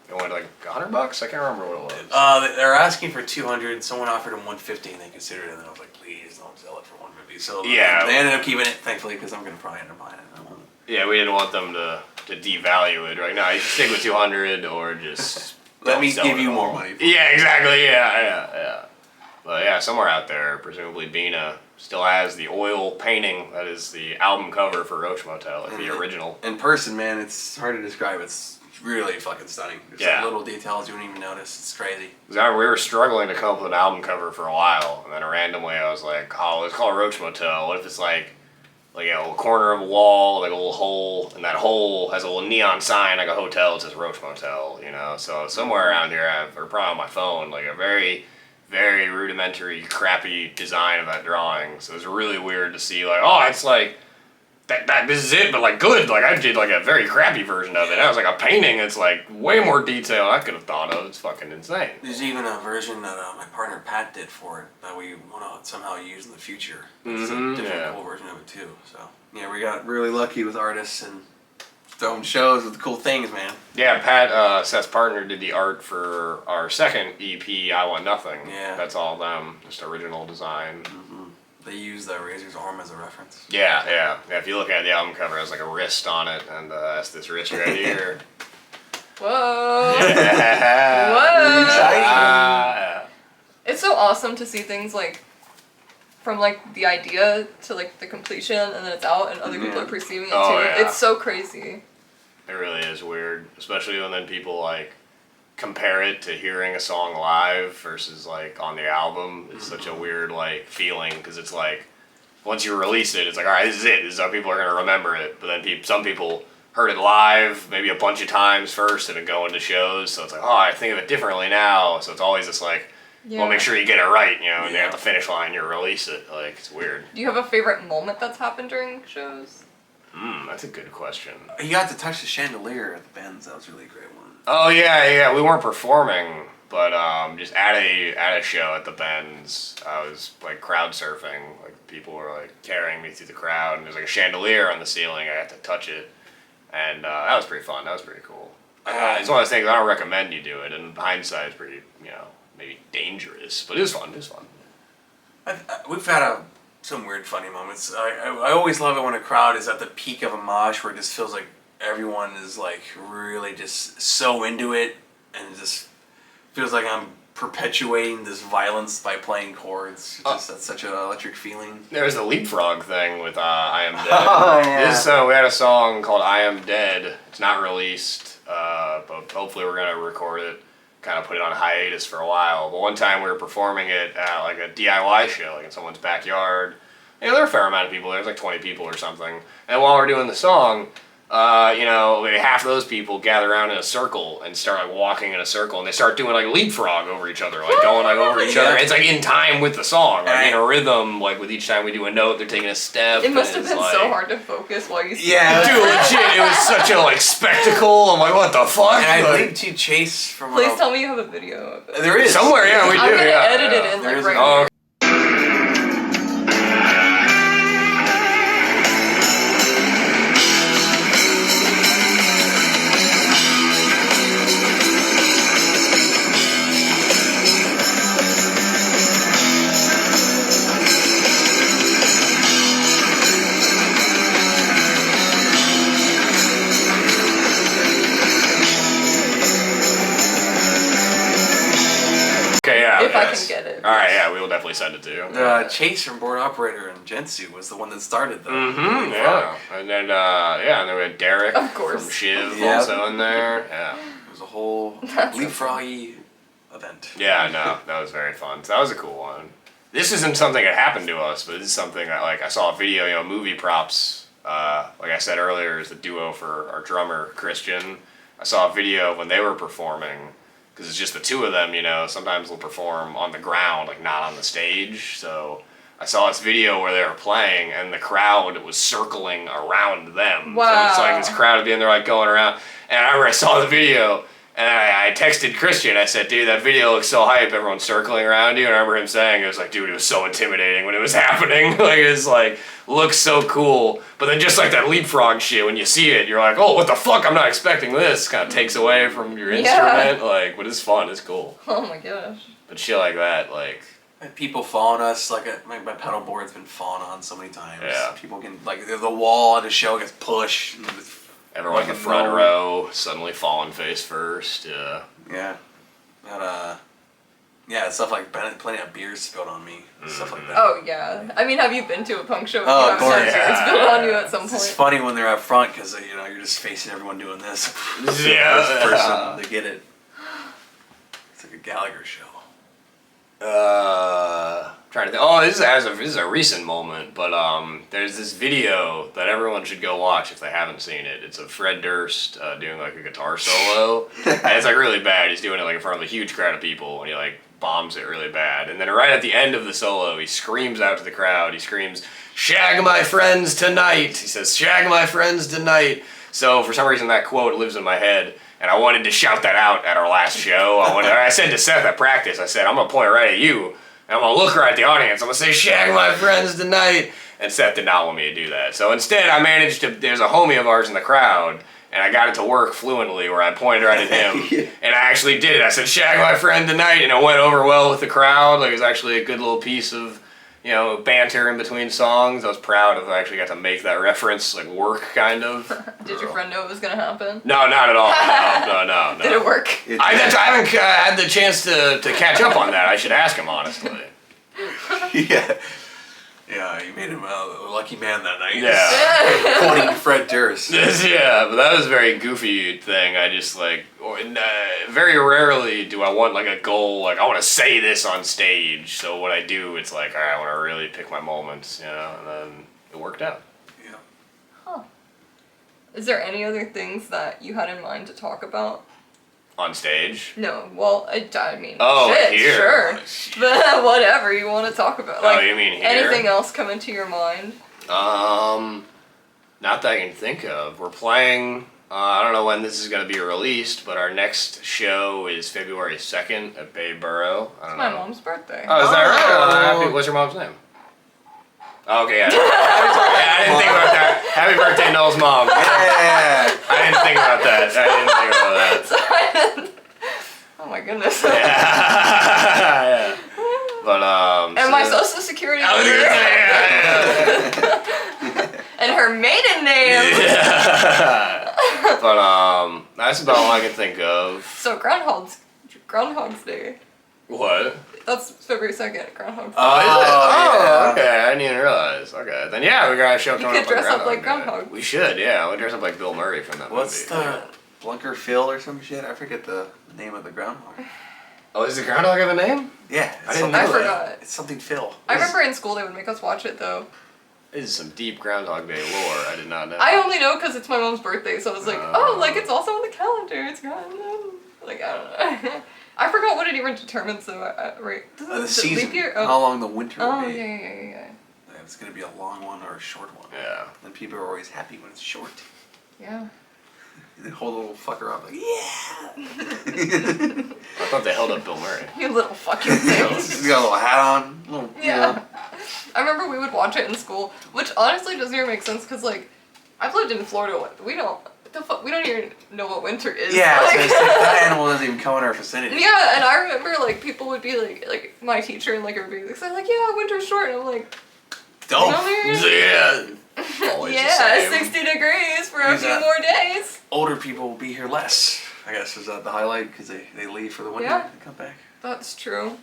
it went like $100. I can't remember what it was. They're asking for 200. Someone offered them 150, and they considered it. And then I was like, please don't sell it for 150. So Yeah. they ended up keeping it, thankfully, because I'm gonna probably end up buying it. I don't want it. Yeah, we didn't want them to devalue it. Right now, you should stick with 200 or just. Let don't me sell give it you at more all. money. Yeah, exactly. Yeah. But yeah, somewhere out there, presumably Bina still has the oil painting that is the album cover for Roach Motel, like the original. In person, man, it's hard to describe. It's really fucking stunning. There's Yeah. like little details you wouldn't even notice. It's crazy. We were struggling to come up with an album cover for a while, and then randomly I was like, oh, let's call it Roach Motel. What if it's like a little corner of a wall, like a little hole, and that hole has a little neon sign like a hotel, it says Roach Motel, you know? So somewhere around here, or probably on my phone, like a very, very rudimentary, crappy design of that drawing. So it was really weird to see, like, oh, it's like, this is it, but like good. Like I did like a very crappy version of it. That was like a painting. It's like way more detail I could have thought of. It's fucking insane. There's even a version that my partner Pat did for it that we want to somehow use in the future. It's a different cool version of it too. So yeah, we got really lucky with artists and throwing shows with cool things, man. Yeah, Pat, Seth's partner, did the art for our second EP, I Want Nothing. Yeah. That's all them. Just original design. They use the Razor's arm as a reference. Yeah. If you look at the album cover, it has like a wrist on it, and that's this wrist right here. Whoa. Yeah. Whoa. Yeah. It's so awesome to see things like from like the idea to like the completion and then it's out and other people are perceiving it too. Yeah. It's so crazy. It really is weird, especially when then people like compare it to hearing a song live versus like on the album. It's such a weird like feeling because it's like once you release it, it's like, all right, this is it. This is how people are gonna remember it. But then some people heard it live maybe a bunch of times first and then go into shows, so it's like, oh, I think of it differently now. So it's always this like, well, make sure you get it right, you know, and at the finish line you release it. Like, it's weird. Do you have a favorite moment that's happened during shows? That's a good question. You got to touch the chandelier at the Benz. That was really a great one. Oh yeah. We weren't performing, but just at a show at the Benz, I was like crowd surfing. Like people were like carrying me through the crowd, and there's like a chandelier on the ceiling. I got to touch it, and that was pretty fun. That was pretty cool. It's one of those things I don't recommend you do it. And in hindsight, it's pretty, maybe dangerous, but it was fun. It was fun. We've had some weird funny moments. I always love it when a crowd is at the peak of a mosh where it just feels like everyone is like really just so into it and it just feels like I'm perpetuating this violence by playing chords. That's such an electric feeling. There was the leapfrog thing with I Am Dead. Oh, yeah. We had a song called I Am Dead. It's not released, but hopefully we're going to record it, kind of put it on hiatus for a while. But one time we were performing it at like a DIY show, like in someone's backyard. There were a fair amount of people there. There's like 20 people or something. And while we're doing the song, maybe half of those people gather around in a circle and start like walking in a circle, and they start doing like leapfrog over each other, like going like over each other. It's like in time with the song, like in a rhythm. Like with each time we do a note, they're taking a step. It must have been like, so hard to focus while you. Yeah, dude, legit, it was such a like spectacle. I'm like, what the fuck? And I like, linked to Chase from. Please tell me you have a video of it. There is somewhere. Yeah, we do. I'm gonna yeah, edit it in like right Oh, now. If I can get it. All right, yeah, we will definitely send it to you. Chase from Board Operator and Gensu was the one that started the yeah. And then and then we had Derek Of course. from Shiv also in there. Yeah. It was a whole leapfroggy event. Yeah, no, that was very fun. So that was a cool one. This isn't something that happened to us, but this is something that I saw a video, movie props. Like I said earlier, is the duo for our drummer Christian. I saw a video when they were performing. Because it's just the two of them, sometimes they'll perform on the ground, like not on the stage. So I saw this video where they were playing and the crowd was circling around them. Wow. So it's like this crowd would be in there like going around. And I remember I saw the video And I texted Christian, I said, dude, that video looks so hype, everyone's circling around you. And I remember him saying, it was like, dude, it was so intimidating when it was happening. Like, it was like, looks so cool. But then just like that leapfrog shit, when you see it, you're like, oh, what the fuck, I'm not expecting this. Kind of takes away from your instrument. Like, but it's fun, it's cool. Oh my gosh. But shit like that, like... And people fall on us, like my pedal board's been fallen on so many times. Yeah. People can, like, the wall at a show gets pushed. And Everyone in the front row suddenly falling face first, yeah. Yeah. But, yeah, stuff like plenty of beers spilled on me, stuff like that. Oh yeah. I mean, have you been to a punk show? Oh, You of course. haven't had beers spilled on you at some point. It's funny when they're up front because, you know, you're just facing everyone doing this. Yeah. First person to get it. It's like a Gallagher show. Trying to think. Oh, this is a recent moment, but there's this video that everyone should go watch if they haven't seen it. It's of Fred Durst doing like a guitar solo, and it's like really bad. He's doing it like in front of a huge crowd of people, and he like bombs it really bad. And then right at the end of the solo, he screams out to the crowd. He screams, "Shag my friends tonight." He says, "Shag my friends tonight." So for some reason that quote lives in my head. And I wanted to shout that out at our last show. I said to Seth at practice, I said, I'm going to point right at you. And I'm going to look right at the audience. I'm going to say, "Shag my friends tonight." And Seth did not want me to do that. So instead, I managed to, there's a homie of ours in the crowd, and I got it to work fluently where I pointed right at him. Yeah. And I actually did it. I said, "Shag my friend tonight." And it went over well with the crowd. Like, it was actually a good little piece of, you know, banter in between songs. I was proud of I actually got to make that reference, like, work, kind of. Did your friend know it was gonna happen? No, not at all. No. Did it work? I haven't had the chance to catch up on that. I should ask him, honestly. Yeah. Yeah, you made him a lucky man that night. Yeah. Quoting Fred Durst. Yeah, but that was a very goofy thing. I just, like, very rarely do I want, like, a goal, like, I want to say this on stage. So what I do, it's like, all right, I want to really pick my moments, you know, and then it worked out. Yeah. Huh. Is there any other things that you had in mind to talk about? On stage? No, well, I mean, Oh, shit, here. sure. But whatever you want to talk about. Like, oh, you mean here? Anything else come into your mind? Not that I can think of. We're playing, I don't know when this is going to be released, but our next show is February 2nd at Bay Borough. I don't know. It's my mom's birthday. Oh, is that right? What's your mom's name? Oh, okay, yeah. I didn't think about that. Happy birthday, Null's mom. Yeah. I didn't think about that. Sorry. Oh my goodness. Yeah. But, and my social security I was number. gonna say, yeah. And her maiden name. Yeah. But, that's about all I can think of. So Groundhog's Day. What? That's February 2nd, Groundhog's Day. Oh, is it? yeah. Okay, I didn't even realize. Okay, then yeah, we got a show You coming could up. dress up like Groundhog Day. Groundhog. We should, yeah. We'll dress up like Bill Murray from that What's movie. the Blunker Phil or some shit? I forget the name of the groundhog. Oh, does the groundhog have a name? Yeah, I didn't know I that. forgot. It's something Phil. I remember in school they would make us watch it though. This is some deep Groundhog Day lore. I did not know. I only know because it's my mom's birthday, so I was like, oh, like it's also on the calendar. It's Groundhog. Like I don't know. I forgot what it even determines though. Right? The season. Leap year? How long the winter Oh will be. yeah. If it's going to be a long one or a short one. Yeah. And people are always happy when it's short. Yeah. And they hold the little fucker up like, yeah! I thought they held up Bill Murray. You little fucking thing. He's got a little hat on. Little, Yeah. You know. I remember we would watch it in school, which honestly doesn't even make sense because like I've lived in Florida. We don't even know what winter is. Yeah, Like, so it's like, that animal doesn't even come in our vicinity. yeah, and I remember like people would be like my teacher and like everybody would say like, yeah, winter's short, and I'm like, Dope. Yeah. Always yeah, the same. 60 degrees for a Who's few that? more days. Older people will be here less. I guess is that the highlight because they leave for the winter Yeah. and come back. That's true.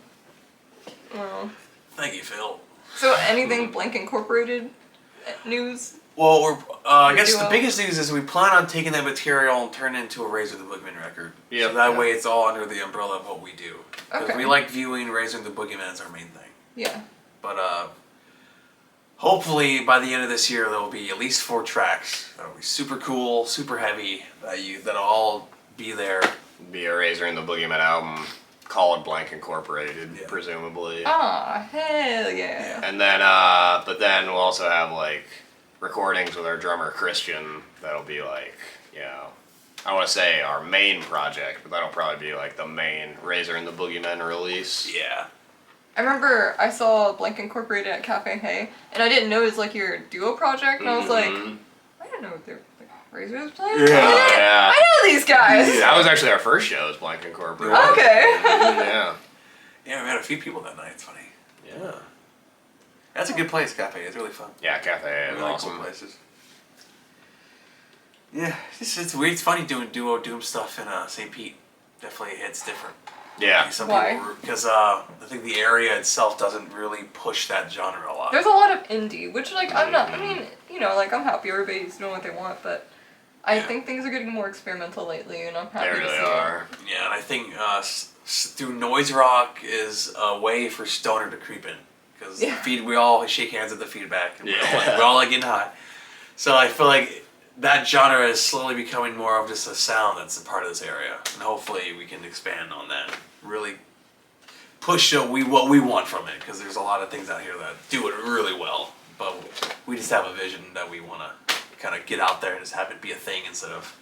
Well, Thank you, Phil. so anything Blank Incorporated news? Well, we're I guess Duo. the biggest news is we plan on taking that material and turning it into a Razor the Boogiemen record. Yep. So that way it's all under the umbrella of what we do. Because Okay. we like viewing Razor the Boogiemen as our main thing. Yeah. But hopefully by the end of this year there will be at least 4 tracks that'll be super cool, super heavy, that'll all be there. Be a Razor and the Boogiemen album. Call it Blank Incorporated, Yeah. presumably. Ah, hell yeah. And then, but then we'll also have like recordings with our drummer Christian. That'll be like, you know, I want to say our main project, but that'll probably be like the main Razor and the Boogiemen release. Yeah. I remember I saw Blank Incorporated at Cafe Hey, and I didn't know it was like your duo project, and I was like, I didn't know what they're like, Razor was playing. Yeah. I know these guys. That was actually our first show, was Blank Incorporated. Okay. Yeah. Yeah, we had a few people that night. It's funny. Yeah. That's a good place, Cafe. It's really fun. Yeah, Cafe is Really awesome. cool places. Yeah, it's weird. It's funny doing duo doom stuff in St. Pete. Definitely hits different. Yeah. Some Why? people, because I think the area itself doesn't really push that genre a lot. There's a lot of indie, which like I'm not. I mean, you know, like I'm happy everybody's doing what they want, but I think things are getting more experimental lately, and I'm happy They to really see are. Yeah, and I think through noise rock is a way for stoner to creep in, because we all shake hands at the feedback, and we all like getting high. So I feel like that genre is slowly becoming more of just a sound that's a part of this area, and hopefully we can expand on that. Really push what we want from it, because there's a lot of things out here that do it really well, but we just have a vision that we want to kind of get out there and just have it be a thing instead of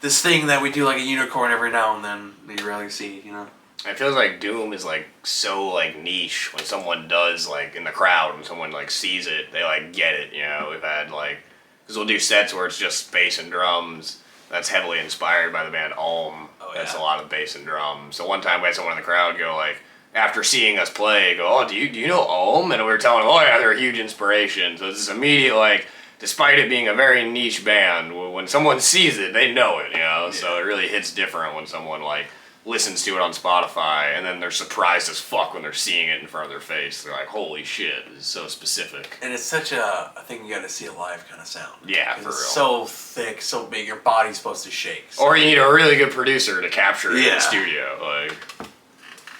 this thing that we do like a unicorn every now and then that you rarely see, you know? It feels like Doom is like so like niche when someone does like in the crowd, when someone like sees it, they like get it, you know? We've had like, because we'll do sets where it's just bass and drums. That's heavily inspired by the band Ulm. Oh, yeah. That's a lot of bass and drums. So one time we had someone in the crowd go like, after seeing us play, go, oh, do you know Ulm? And we were telling them, oh yeah, they're a huge inspiration. So it's this immediate like, despite it being a very niche band, when someone sees it, they know it, you know? So it really hits different when someone like listens to it on Spotify, and then they're surprised as fuck when they're seeing it in front of their face. They're like, holy shit, this is so specific. And it's such a thing you gotta see a live kind of sound. Yeah, for real. It's so thick, so big, your body's supposed to shake. So. Or you need a really good producer to capture it in Yeah. the studio. Like,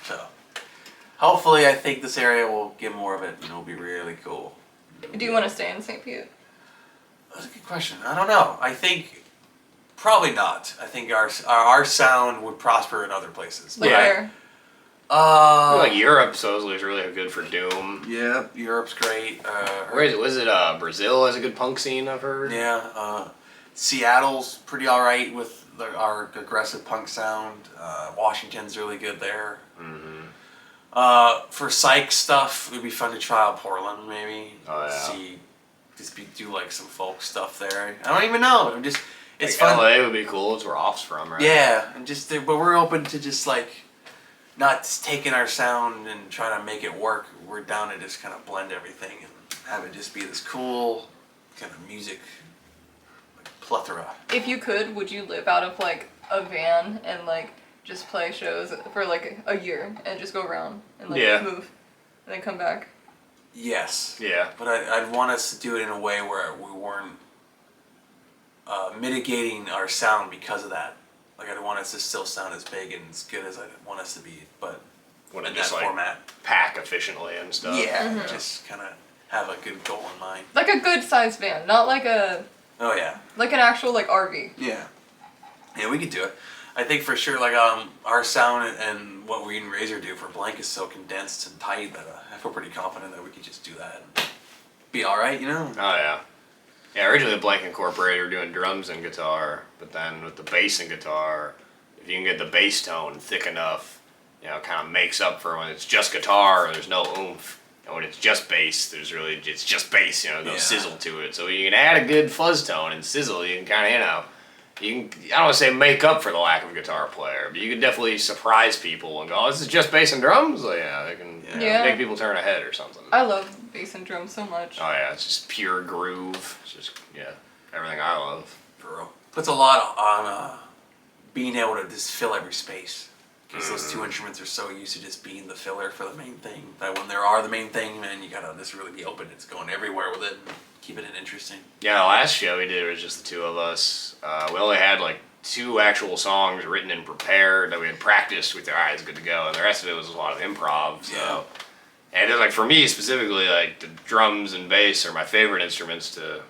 So, hopefully I think this area will get more of it, and it'll be really cool. Do you want to stay in St. Pete? That's a good question. I don't know. I think probably not. I think our sound would prosper in other places. Like Yeah. where? I feel like Europe supposedly is really good for Doom. Yeah, Europe's great. Where is it? Was it Brazil has a good punk scene, I've heard? Yeah, Seattle's pretty alright with our aggressive punk sound. Washington's really good there. For psych stuff, it would be fun to try out Portland, maybe. Oh, yeah. Do like some folk stuff there. I don't even know. It's like fun. LA would be cool. It's where Off's from, right? Yeah, and but we're open to just like not just taking our sound and trying to make it work. We're down to just kind of blend everything and have it just be this cool kind of music like plethora. If you could, would you live out of like a van and like just play shows for like a year and just go around and like move and then come back? Yes. Yeah. But I'd want us to do it in a way where we weren't mitigating our sound because of that. Like I'd want us to still sound as big and as good as I want us to be, but When in it that just like format. pack efficiently and stuff. Yeah, just kind of have a good goal in mind. Like a good sized van, not like a Oh yeah. like an actual like RV. Yeah. Yeah, we could do it. I think for sure, like our sound and what we and Razor do for Blank is so condensed and tight that I feel pretty confident that we could just do that and be all right, you know. Oh yeah. Yeah, originally Blank Incorporated were doing drums and guitar, but then with the bass and guitar, if you can get the bass tone thick enough, you know, it kind of makes up for when it's just guitar, there's no oomph. And when it's just bass, it's just bass, you know, no sizzle to it. So you can add a good fuzz tone and sizzle, you can kind of, I don't want to say make up for the lack of a guitar player, but you can definitely surprise people and go, oh, this is just bass and drums? Like, yeah, they can make people turn a head or something. I love bass and drums so much. Oh yeah, it's just pure groove. It's just, everything I love. For real. Puts a lot on being able to just fill every space. Because those two instruments are so used to just being the filler for the main thing. That when there are the main thing, man, you gotta just really be open. It's going everywhere with it and keeping it interesting. Yeah, the last show we did was just the two of us. We only had like 2 actual songs written and prepared that we had practiced with our eyes good to go, and the rest of it was a lot of improv. So, and then like for me specifically, like the drums and bass are my favorite instruments to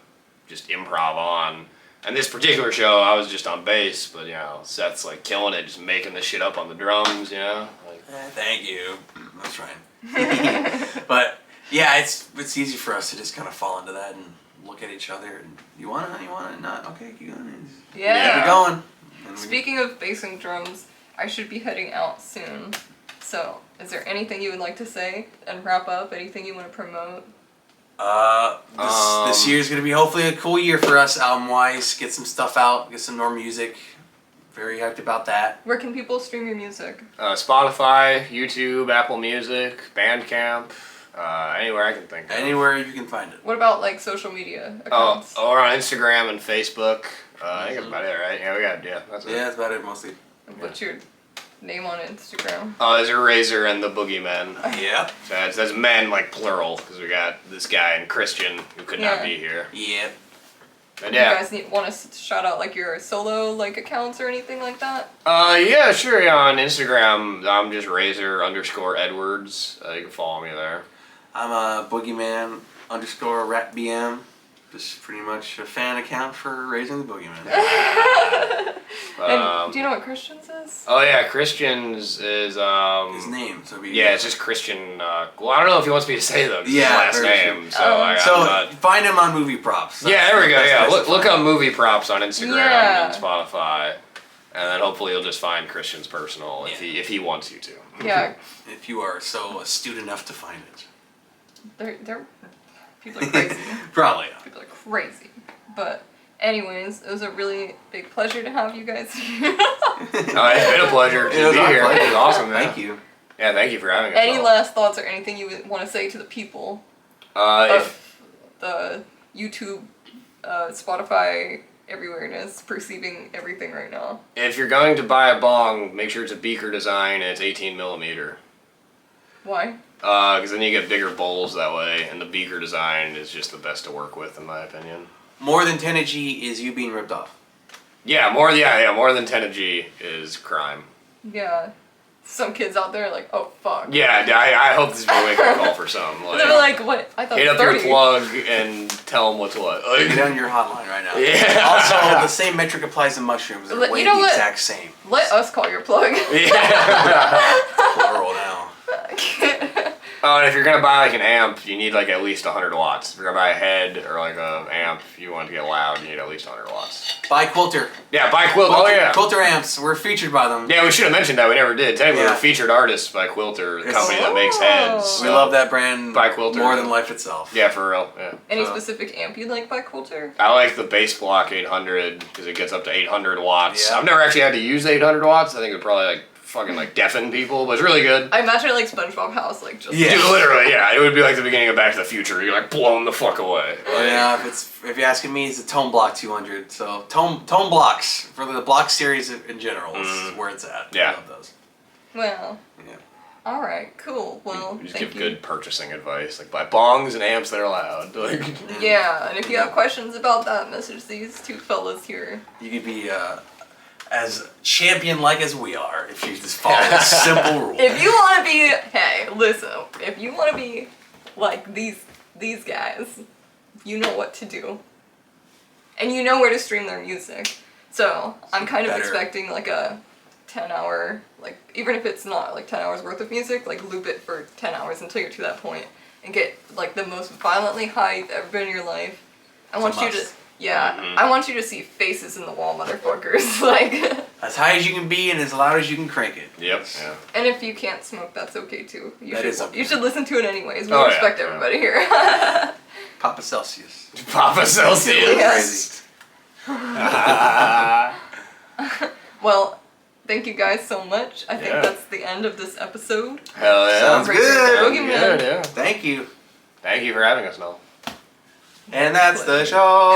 just improv on. And this particular show, I was just on bass, but Seth's like killing it, just making the shit up on the drums, Like, thank you. That's right. But yeah, it's easy for us to just kind of fall into that and look at each other and you want it, not okay, keep going. Yeah. Keep going. Speaking of bass and drums, I should be heading out soon. So, is there anything you would like to say and wrap up? Anything you want to promote? This year's gonna be hopefully a cool year for us album-wise. Get some stuff out, get some more music. Very hyped about that. Where can people stream your music? Spotify, YouTube, Apple Music, Bandcamp, anywhere I can think of. Anywhere you can find it. What about like social media accounts? We're on Instagram and Facebook. I think that's about it, right? That's it. Yeah, that's about it mostly. What's your name on Instagram? There's a Razor and the Boogiemen. Yeah. So that's men, like plural, because we got this guy and Christian who could not be here. Yeah. And You guys want us to shout out like your solo like accounts or anything like that? Yeah, sure. Yeah, on Instagram, I'm just Razor_Edwards. You can follow me there. I'm a Boogieman_RapBM. Just pretty much a fan account for Raising the Boogieman. And do you know what Christians is? Oh yeah, Christians is his name. So it's just Christian. Well, I don't know if he wants me to say them. Yeah, his last name. So find him on Movie Props. Yeah, there we go. Yeah, look up Movie Props on Instagram Yeah. and Spotify, and then hopefully you'll just find Christian's personal if he wants you to. Yeah. If you are so astute enough to find it. They're people are crazy. Probably. People are crazy. But anyways, it was a really big pleasure to have you guys here. It's been a pleasure to be here. It was awesome, man. Thank you. Yeah, thank you for having us. Any last thoughts or anything you would want to say to the people of the YouTube, Spotify, everywhereness, perceiving everything right now? If you're going to buy a bong, make sure it's a beaker design and it's 18 millimeter. Why? Because then you get bigger bowls that way, and the beaker design is just the best to work with, in my opinion. More than 10 G is you being ripped off. Yeah, more than 10 a G is crime. Yeah. Some kids out there are like, oh fuck. Yeah, I hope this is a wake-up call for some. Like, they're like, what? I thought hit it up was 30. your plug and tell them what's what. Like, Get on your hotline right now. Yeah. Also, the same metric applies to mushrooms. They're You know the what? exact same. Let us call your plug. Yeah. Plural now. And if you're gonna buy like an amp, you need like at least 100 watts. If you're gonna buy a head or like a amp, if you want to get loud, you need at least 100 watts. Buy Quilter. Yeah, buy Quilter. Oh yeah. Quilter amps. We're featured by them. Yeah, we should have mentioned that. We never did. Technically, Yeah. we're featured artists by Quilter, the company that makes heads. We love that brand. Buy Quilter. More than life itself. Yeah, for real. Yeah. Any specific amp you'd like by Quilter? I like the Bass Block 800 because it gets up to 800 watts. Yeah. I've never actually had to use 800 watts. I think it would probably like fucking like deafen people, but it's really good. I imagine it like SpongeBob House, like just. Dude, literally, yeah. It would be like the beginning of Back to the Future. You're like blown the fuck away. Yeah, if you're asking me, it's a Tone Block 200. So Tone Blocks for the Block series in general is where it's at. Yeah. I love those. Well. Yeah. All right. Cool. Well. You just thank give you. good purchasing advice, like buy bongs and amps that are loud. Like. Yeah, and if you have questions about that, message these two fellas here. You could be as champion-like as we are if you just follow the simple rules. If you want to be, hey, listen. If you want to be like these guys, you know what to do, and you know where to stream their music. So I'm kind of expecting like a 10-hour, like even if it's not like 10 hours worth of music, like loop it for 10 hours until you're to that point and get like the most violently high you've ever been in your life. I want you to. Yeah, I want you to see faces in the wall, motherfuckers. Like as high as you can be and as loud as you can crank it. Yep. Yeah. And if you can't smoke, that's okay too. You Okay. should listen to it anyways. We Oh, respect yeah. everybody here. Papa Celsius. Papa Celsius. Yes. Well, thank you guys so much. I think that's the end of this episode. Hell yeah. Sounds Razor good. and Boogiemen. Good, yeah. Thank you. Thank you for having us, Null. And that's the show.